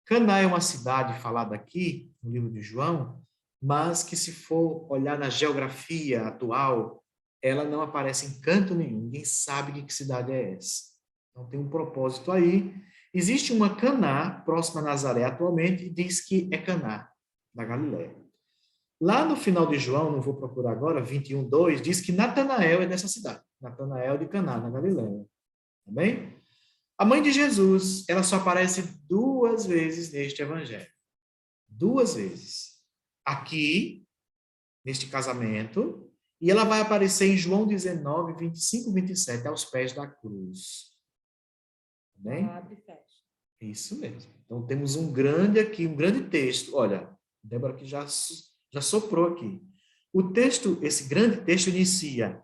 Caná é uma cidade falada aqui, no livro de João, mas que se for olhar na geografia atual, ela não aparece em canto nenhum. Ninguém sabe que cidade é essa. Então tem um propósito aí. Existe uma Caná, próxima a Nazaré atualmente, e diz que é Caná, da Galileia. Lá no final de João, não vou procurar agora, 21:2, diz que Natanael é dessa cidade. Natanael de Caná, na Galileia. Tá bem? A mãe de Jesus, ela só aparece 2 vezes neste evangelho. 2 vezes. Aqui, neste casamento, e ela vai aparecer em João 19, 25, 27, aos pés da cruz. Bem? Abre e fecha. Isso mesmo. Então, temos um grande texto. Olha, Débora que já soprou aqui. Esse grande texto inicia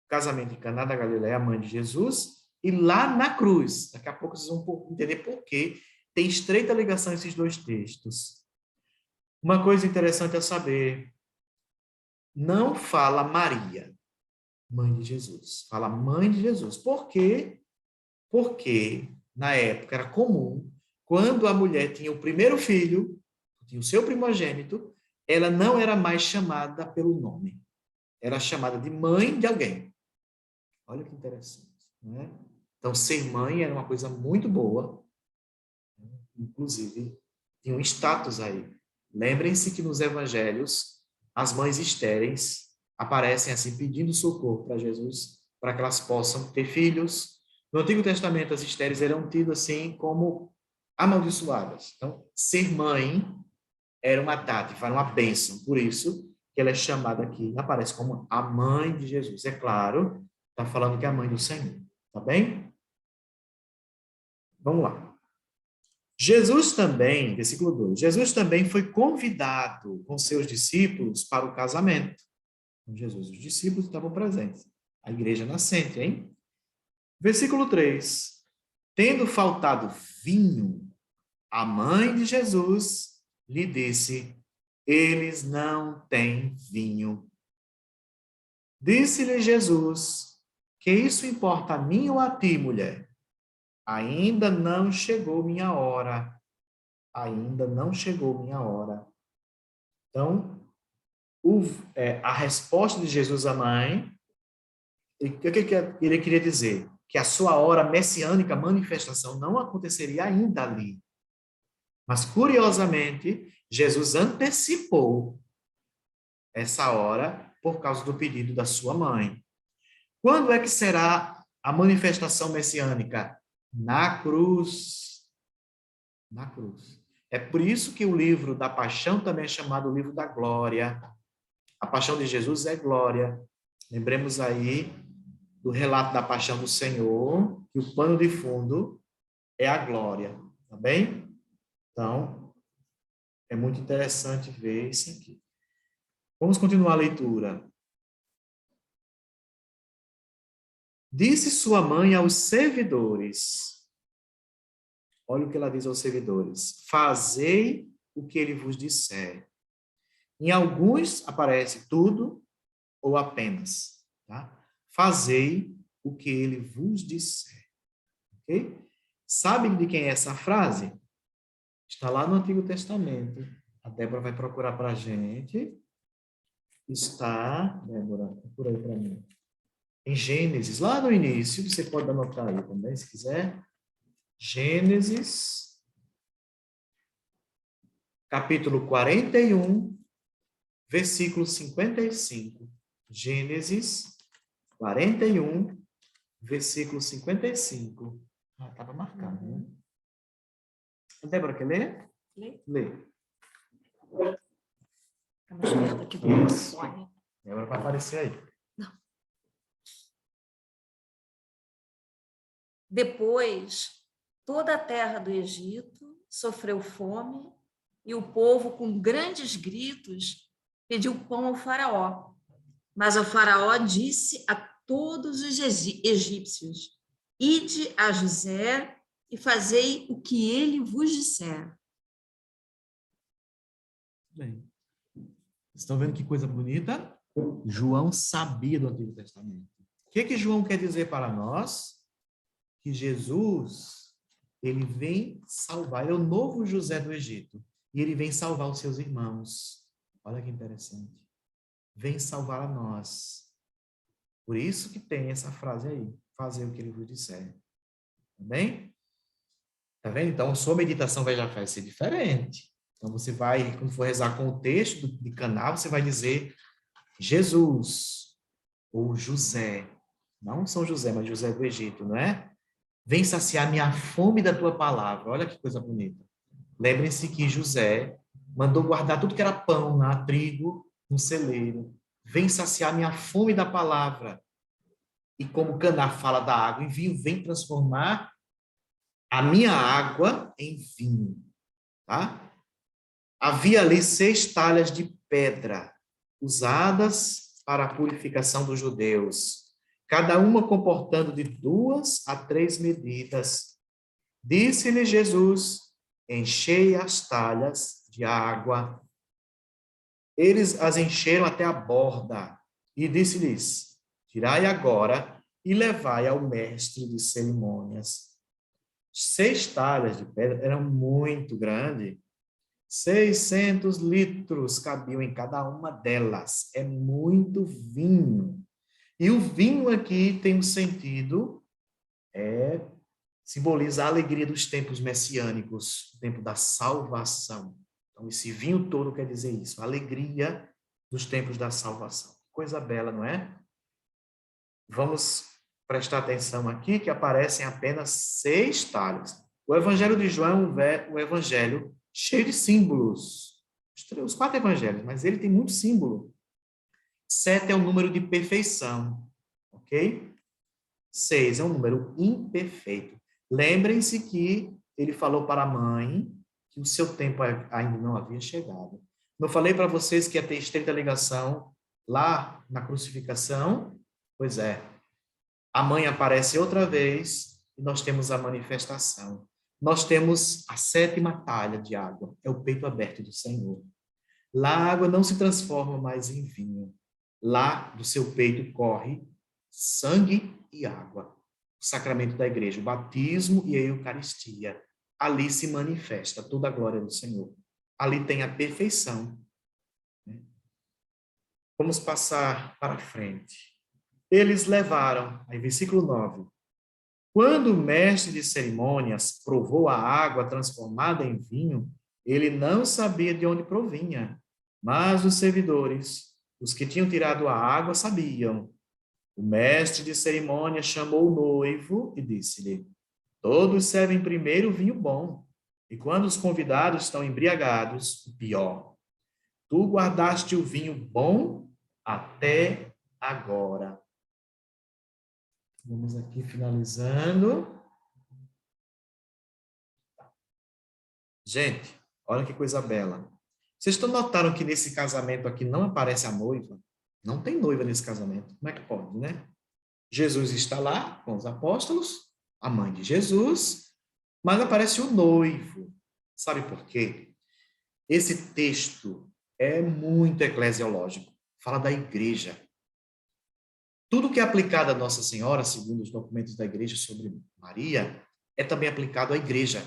o casamento em Caná da Galileia, a mãe de Jesus, e lá na cruz. Daqui a pouco vocês vão entender por quê. Tem estreita ligação esses 2 textos. Uma coisa interessante a saber, não fala Maria, mãe de Jesus. Fala mãe de Jesus. Por quê? Porque, na época, era comum, quando a mulher tinha o primeiro filho, tinha o seu primogênito, ela não era mais chamada pelo nome. Era chamada de mãe de alguém. Olha que interessante, né? Então, ser mãe era uma coisa muito boa. Inclusive, tinha um status aí. Lembrem-se que nos evangelhos, as mães estéreis aparecem assim, pedindo socorro para Jesus, para que elas possam ter filhos, No Antigo Testamento, as estéreis eram tidas assim como amaldiçoadas. Então, ser mãe era uma dádiva, era uma bênção. Por isso que ela é chamada aqui, aparece como a mãe de Jesus. É claro, está falando que é a mãe do Senhor. Tá bem? Vamos lá. Jesus também, versículo 2, Jesus também foi convidado com seus discípulos para o casamento. Com Jesus, os discípulos estavam presentes. A igreja nascente, hein? Versículo 3. Tendo faltado vinho, a mãe de Jesus lhe disse: eles não têm vinho. Disse-lhe Jesus: que isso importa a mim ou a ti, mulher? Ainda não chegou minha hora. Ainda não chegou minha hora. Então, a resposta de Jesus à mãe, o que ele queria dizer? Que a sua hora messiânica, manifestação, não aconteceria ainda ali. Mas, curiosamente, Jesus antecipou essa hora por causa do pedido da sua mãe. Quando é que será a manifestação messiânica? Na cruz. Na cruz. É por isso que o livro da Paixão também é chamado o livro da glória. A paixão de Jesus é glória. Lembremos aí do relato da paixão do Senhor, que o pano de fundo é a glória. Tá bem? Então, é muito interessante ver isso aqui. Vamos continuar a leitura. Disse sua mãe aos servidores. Olha o que ela diz aos servidores. Fazei o que ele vos disser. Em alguns aparece tudo ou apenas. Tá? Fazei o que ele vos disser. Ok? Sabem de quem é essa frase? Está lá no Antigo Testamento. A Débora vai procurar para a gente. Está, Débora, procura aí para mim. Em Gênesis, lá no início, você pode anotar aí também, se quiser. Gênesis, capítulo 41, versículo 55. Gênesis 41, versículo 55. Ah, estava marcado, né? Débora, quer ler? Lê. Fica mais perto aqui do Isso. microfone. Débora vai aparecer aí. Depois, toda a terra do Egito sofreu fome e o povo, com grandes gritos, pediu pão ao faraó. Mas o faraó disse a todos os egípcios: ide a José e fazei o que ele vos disser. Bem, estão vendo que coisa bonita? João sabia do Antigo Testamento. O que João quer dizer para nós? Que Jesus, ele vem salvar, ele é o novo José do Egito, e ele vem salvar os seus irmãos. Olha que interessante. Vem salvar a nós. Por isso que tem essa frase aí, fazer o que ele vos disser. Tá bem? Tá vendo? Então, sua meditação vai ser diferente. Então, você vai, quando for rezar com o texto de Caná, você vai dizer Jesus, ou José. Não São José, mas José do Egito, não é? Vem saciar minha fome da tua palavra. Olha que coisa bonita. Lembrem-se que José mandou guardar tudo que era pão, trigo, no celeiro. Vem saciar minha fome da palavra. E como Caná fala da água em vinho, vem transformar a minha água em vinho. Tá? Havia ali 6 talhas de pedra, usadas para a purificação dos judeus, cada uma comportando de 2 a 3 medidas. Disse-lhe Jesus: enchei as talhas de água. Eles as encheram até a borda, e disse-lhes: tirai agora e levai ao mestre de cerimônias. 6 talhas de pedra eram muito grandes. 600 litros cabiam em cada uma delas. É muito vinho. E o vinho aqui tem um sentido, simboliza a alegria dos tempos messiânicos, o tempo da salvação. Então, esse vinho todo quer dizer isso, a alegria dos tempos da salvação. Coisa bela, não é? Vamos prestar atenção aqui que aparecem apenas 6 talhas. O Evangelho de João é um evangelho cheio de símbolos. Os 4 evangelhos, mas ele tem muito símbolo. 7 é o número de perfeição, ok? 6 é um número imperfeito. Lembrem-se que ele falou para a mãe que o seu tempo ainda não havia chegado. Não falei para vocês que ia ter estreita ligação lá na crucificação? Pois é. A mãe aparece outra vez e nós temos a manifestação. Nós temos a 7ª talha de água, é o peito aberto do Senhor. Lá a água não se transforma mais em vinho. Lá do seu peito corre sangue e água. O sacramento da igreja, o batismo e a Eucaristia. Ali se manifesta toda a glória do Senhor. Ali tem a perfeição. Vamos passar para frente. Eles levaram, aí versículo 9. Quando o mestre de cerimônias provou a água transformada em vinho, ele não sabia de onde provinha, mas os servidores, os que tinham tirado a água, sabiam. O mestre de cerimônias chamou o noivo e disse-lhe: todos servem primeiro o vinho bom, e quando os convidados estão embriagados, o pior. Tu guardaste o vinho bom até agora. Vamos aqui finalizando. Gente, olha que coisa bela. Vocês notaram que nesse casamento aqui não aparece a noiva? Não tem noiva nesse casamento. Como é que pode, né? Jesus está lá com os apóstolos, a mãe de Jesus, mas aparece o noivo. Sabe por quê? Esse texto é muito eclesiológico. Fala da igreja. Tudo que é aplicado a Nossa Senhora, segundo os documentos da igreja sobre Maria, é também aplicado à igreja.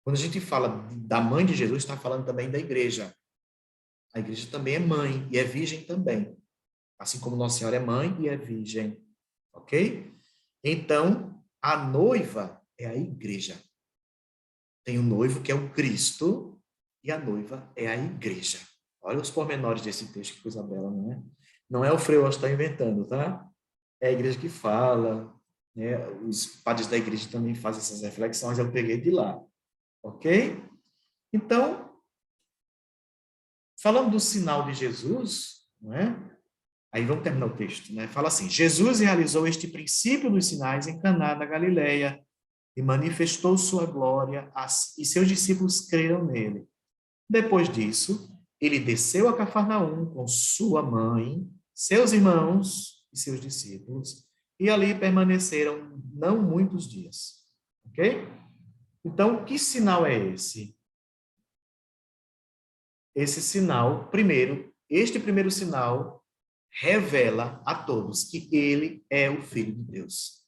Quando a gente fala da mãe de Jesus, está falando também da igreja. A igreja também é mãe e é virgem também. Assim como Nossa Senhora é mãe e é virgem. Ok? Então, a noiva é a igreja. Tem o noivo, que é o Cristo, e a noiva é a igreja. Olha os pormenores desse texto, que coisa bela, não é? Não é o Frei Osso que está inventando, tá? É a igreja que fala, né? Os padres da igreja também fazem essas reflexões, eu peguei de lá. Ok? Então, falando do sinal de Jesus, não é? Aí vamos terminar o texto, né? Fala assim: Jesus realizou este princípio dos sinais em Caná da Galileia e manifestou sua glória, e seus discípulos creram nele. Depois disso, ele desceu a Cafarnaum com sua mãe, seus irmãos e seus discípulos, e ali permaneceram não muitos dias. Ok? Então, que sinal é esse? Esse sinal, este primeiro sinal revela a todos que ele é o Filho de Deus.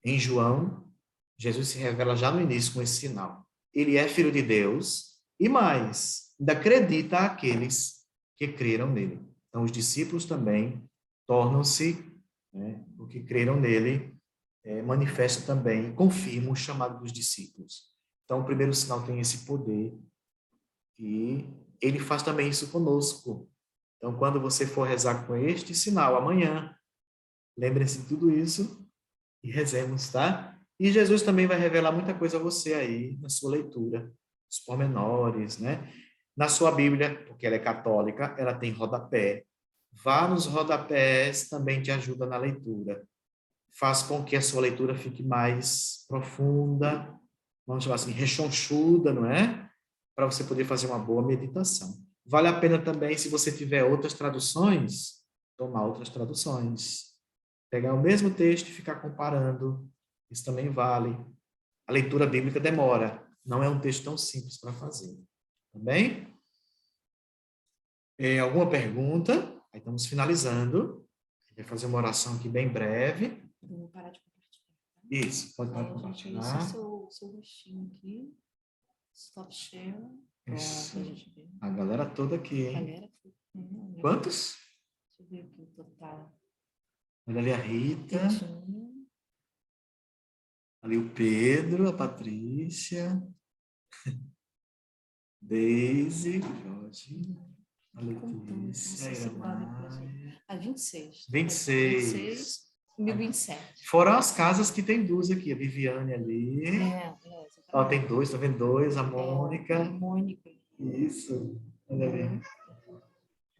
Em João, Jesus se revela já no início com esse sinal. Ele é Filho de Deus e mais, ainda acredita àqueles que creram nele. Então, os discípulos também tornam-se, né, o que creram nele, manifesta também, confirma o chamado dos discípulos. Então, o primeiro sinal tem esse poder e ele faz também isso conosco. Então, quando você for rezar com este sinal amanhã, lembre-se de tudo isso e rezemos, tá? E Jesus também vai revelar muita coisa a você aí na sua leitura, os pormenores, né? Na sua Bíblia, porque ela é católica, ela tem rodapé. Vá nos rodapés, também te ajuda na leitura. Faz com que a sua leitura fique mais profunda, vamos chamar assim, rechonchuda, não é? Para você poder fazer uma boa meditação. Vale a pena também, se você tiver outras traduções, tomar outras traduções. Pegar o mesmo texto e ficar comparando. Isso também vale. A leitura bíblica demora. Não é um texto tão simples para fazer. Tá bem? Alguma pergunta? Aí estamos finalizando. Vai fazer uma oração aqui bem breve. Vou parar de compartilhar. Isso, pode parar de compartilhar. Seu rostinho aqui. Stop share. Isso. Pronto, a gente vê. A galera toda aqui, hein? Galera, Quantos? deixa eu ver aqui o total. Olha ali a Rita. 21. Ali o Pedro, a Patrícia. Deise, Jorge. A Letícia, a Iramaia. 26. 26. 1027. Fora as casas que tem duas aqui, a Viviane ali. Exatamente. Ó, tem dois, tá vendo? Dois, a Mônica. Mônica. Isso. Olha ali.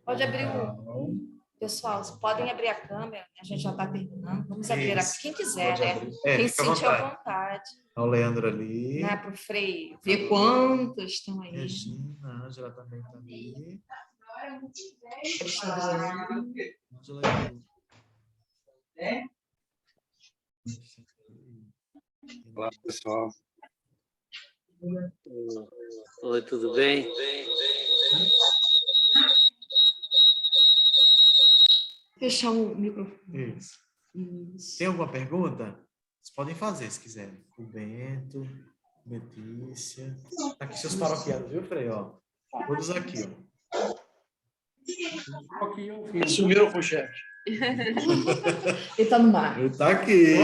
Pode abrir o... Pessoal, vocês podem abrir a câmera, a gente já está terminando. Vamos abrir Isso. quem quiser, Pode né? abrir. Quem fica à sentir à vontade. vontade. Ó, o Leandro ali. Né, para o Frei ver quantas estão aí. Regina, a Ângela também está ali. Ângela Olá, pessoal. Oi, tudo bem? Fechar o microfone. Isso. Tem alguma pergunta? Vocês podem fazer, se quiserem. O Bento, Letícia. Tá aqui seus paroquianos, viu, Frei? Ó, todos aqui, ó. Sumiram com o chefe. Ele está no mar. Ele tá aqui.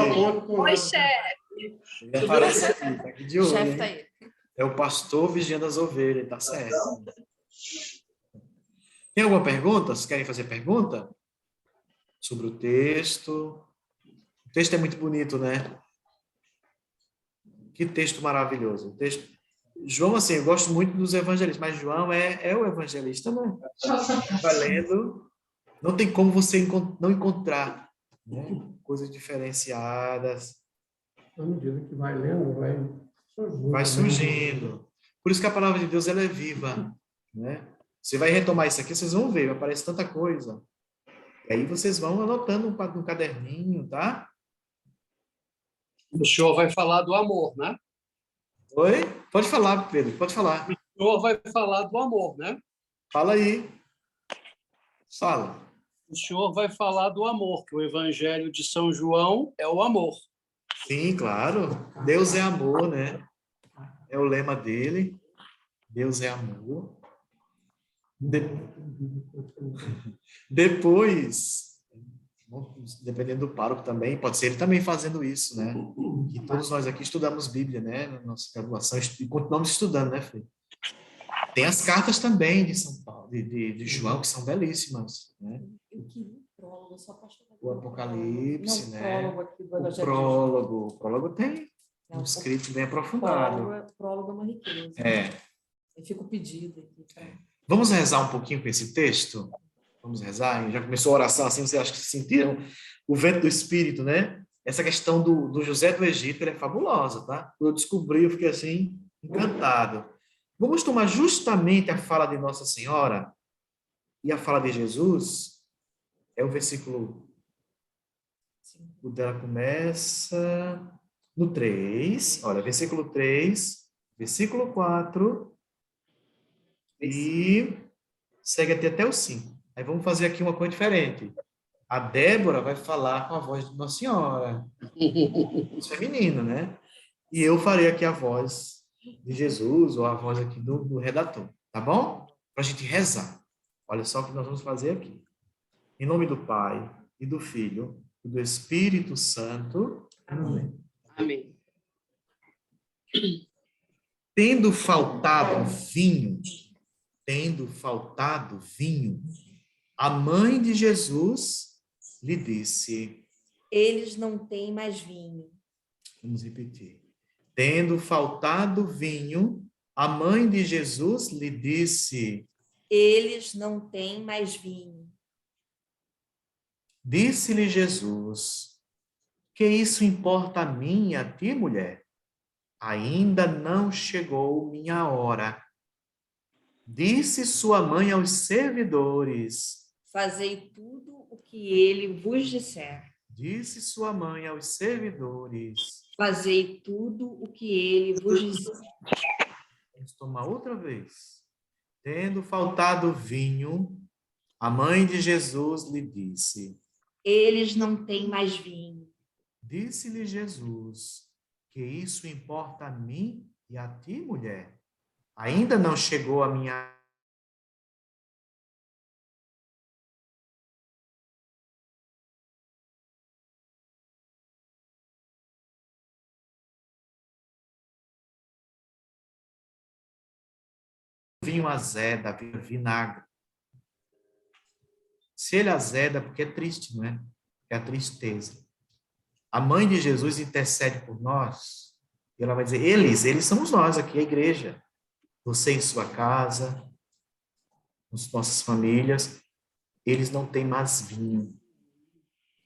Oi, chefe. Ele aparece aqui, tá aqui de O olho. chefe hein? está aí. É o pastor vigiando as ovelhas, tá certo. Tem alguma pergunta? Vocês querem fazer pergunta? Sobre o texto. O texto é muito bonito, né? Que texto maravilhoso. O texto... João, assim, eu gosto muito dos evangelistas, mas João é o evangelista, né? Vai lendo, não tem como você não encontrar, né? Coisas diferenciadas. À medida que vai lendo, Vai surgindo. Por isso que a palavra de Deus ela é viva, né? Você vai retomar isso aqui, vocês vão ver, aparece tanta coisa. E aí vocês vão anotando no caderninho, tá? O senhor vai falar do amor, né? Oi? Pode falar, Pedro, pode falar. O senhor vai falar do amor, né? Fala aí. Fala. O senhor vai falar do amor, que o Evangelho de São João é o amor. Sim, claro. Deus é amor, né? É o lema dele. Deus é amor. Depois, dependendo do pároco também, pode ser ele também fazendo isso, né? E todos nós aqui estudamos Bíblia, né? Na nossa graduação, e continuamos estudando, né, Fê? Tem as cartas também de São Paulo, de João, que são belíssimas, né? Eu queria o prólogo, só para O Apocalipse, não, né? prólogo aqui do O Evangelho. prólogo. O prólogo tem um escrito bem aprofundado. Prólogo é uma riqueza. É. Eu fico pedido aqui. Tá? Vamos rezar um pouquinho com esse texto? Vamos rezar? Já começou a oração assim, vocês acho que sentiram o vento do Espírito, né? Essa questão do José do Egito, ela é fabulosa, tá? Quando eu descobri, eu fiquei assim, encantado. Vamos tomar justamente a fala de Nossa Senhora e a fala de Jesus. É o versículo... O dela começa no 3. Olha, versículo 3, versículo 4 e segue até o 5. Aí vamos fazer aqui uma coisa diferente. A Débora vai falar com a voz de Nossa Senhora. Isso é feminino, né? E eu farei aqui a voz de Jesus, ou a voz aqui do redator. Tá bom? Para a gente rezar. Olha só o que nós vamos fazer aqui. Em nome do Pai, e do Filho, e do Espírito Santo. Amém. Amém. Tendo faltado vinho, a mãe de Jesus lhe disse... Eles não têm mais vinho. Vamos repetir. Tendo faltado vinho, a mãe de Jesus lhe disse... Eles não têm mais vinho. Disse-lhe Jesus... Que isso importa a mim e a ti, mulher? Ainda não chegou minha hora. Disse sua mãe aos servidores... Fazei tudo o que ele vos disser. Disse sua mãe aos servidores... Fazei tudo o que ele vos disser. Vamos tomar outra vez. Tendo faltado vinho, a mãe de Jesus lhe disse... Eles não têm mais vinho. Disse-lhe Jesus... Que isso importa a mim e a ti, mulher? Ainda não chegou a minha... Vinho azeda, vinagre. Se ele azeda, porque é triste, não é? É a tristeza. a mãe de Jesus intercede por nós, e ela vai dizer, eles somos nós aqui, a igreja. Você em sua casa, as nossas famílias, eles não têm mais vinho.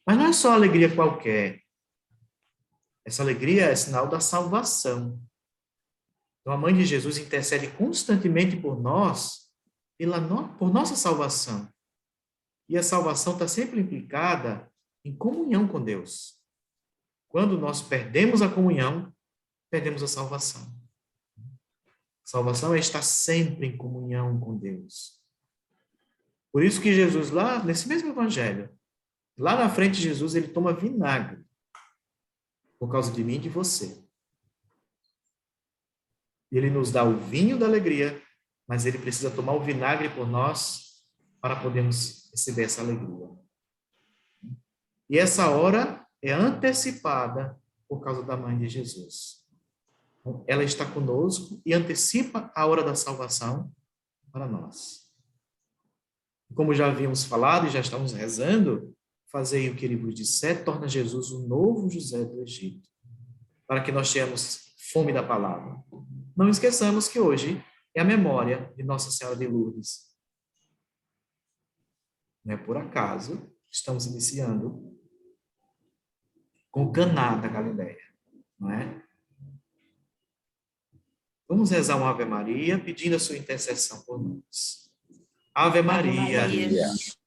Mas não é só alegria qualquer. Essa alegria é sinal da salvação. Então, a mãe de Jesus intercede constantemente por nós, por nossa salvação. E a salvação está sempre implicada em comunhão com Deus. Quando nós perdemos a comunhão, perdemos a salvação. Salvação é estar sempre em comunhão com Deus. Por isso que Jesus, lá nesse mesmo evangelho, lá na frente de Jesus, ele toma vinagre. Por causa de mim e de você. Ele nos dá o vinho da alegria, mas ele precisa tomar o vinagre por nós para podermos receber essa alegria. E essa hora é antecipada por causa da mãe de Jesus. Ela está conosco e antecipa a hora da salvação para nós. Como já havíamos falado e já estamos rezando, fazei o que ele vos disser, torna Jesus o novo José do Egito, para que nós tenhamos fome da palavra. Não esqueçamos que hoje é a memória de Nossa Senhora de Lourdes. Não é por acaso que estamos iniciando com Caná da Galileia, não é? Vamos rezar uma Ave Maria, pedindo a sua intercessão por nós. Ave Maria,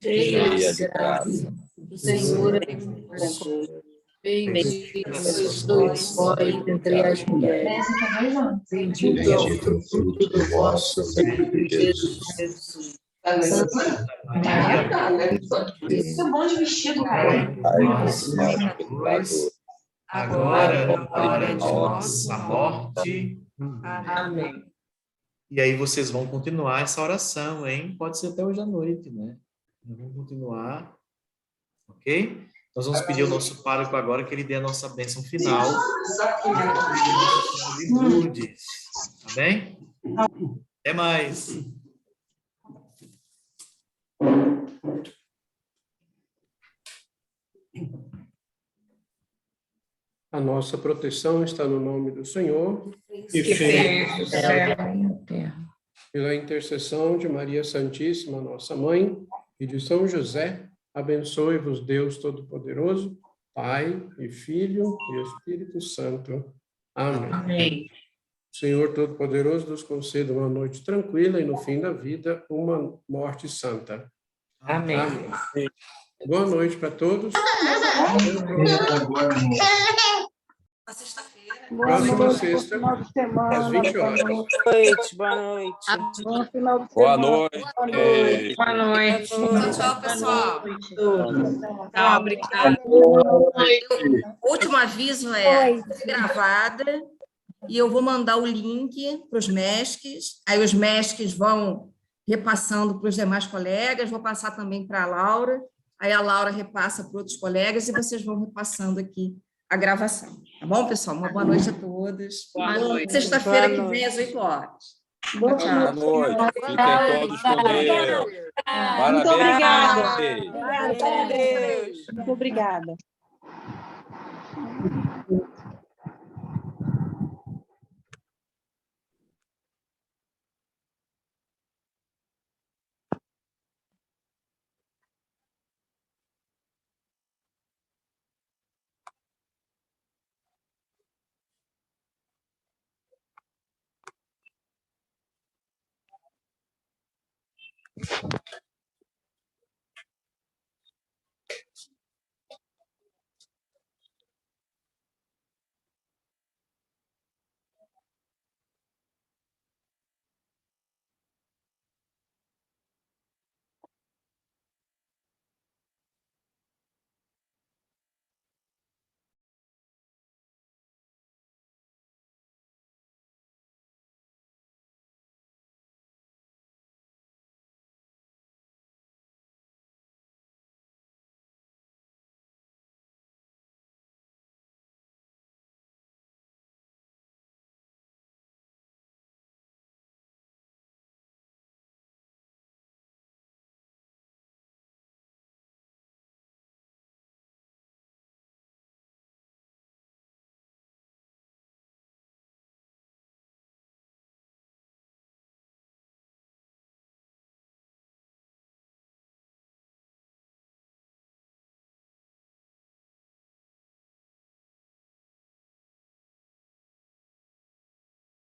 cheia de graça, o Senhor é convosco. Bendita sois vós entre as mulheres. Bendito é o fruto do vosso ventre, Jesus. Santa Maria, Isso é bom de vestido, cara. agora na hora de nossa morte. Amém. E aí vocês vão continuar essa oração, hein? Pode ser até hoje à noite, né? Vamos continuar, ok? Nós vamos pedir ao nosso pároco agora que ele dê a nossa bênção final. De Lourdes, tá bem? Até mais. A nossa proteção está no nome do Senhor, Que fez o céu e a terra. pela intercessão de Maria Santíssima, nossa mãe, e de São José, abençoe-vos Deus Todo-Poderoso, Pai e Filho e Espírito Santo. Amém. Amém. O Senhor Todo-Poderoso nos conceda uma noite tranquila e, no fim da vida, uma morte santa. Amém. Amém. Boa noite para todos. Na sexta-feira. Próxima sexta, Final de semana. às 20 horas. Boa noite. Bom final de Boa semana. noite. Boa noite. Tchau, pessoal. Tchau, obrigada. O último aviso é gravada e eu vou mandar o link para os MESCs. Aí os MESCs vão repassando para os demais colegas, vou passar também para a Laura. Aí a Laura repassa para outros colegas e vocês vão repassando aqui a gravação. Tá bom, pessoal? Uma boa noite a todos. Boa noite. Sexta-feira que Boa vem, às 8 horas. Boa Boa noite. Fiquem todos com Deus. Muito obrigada. Parabéns. Obrigada, Deus. Muito obrigada.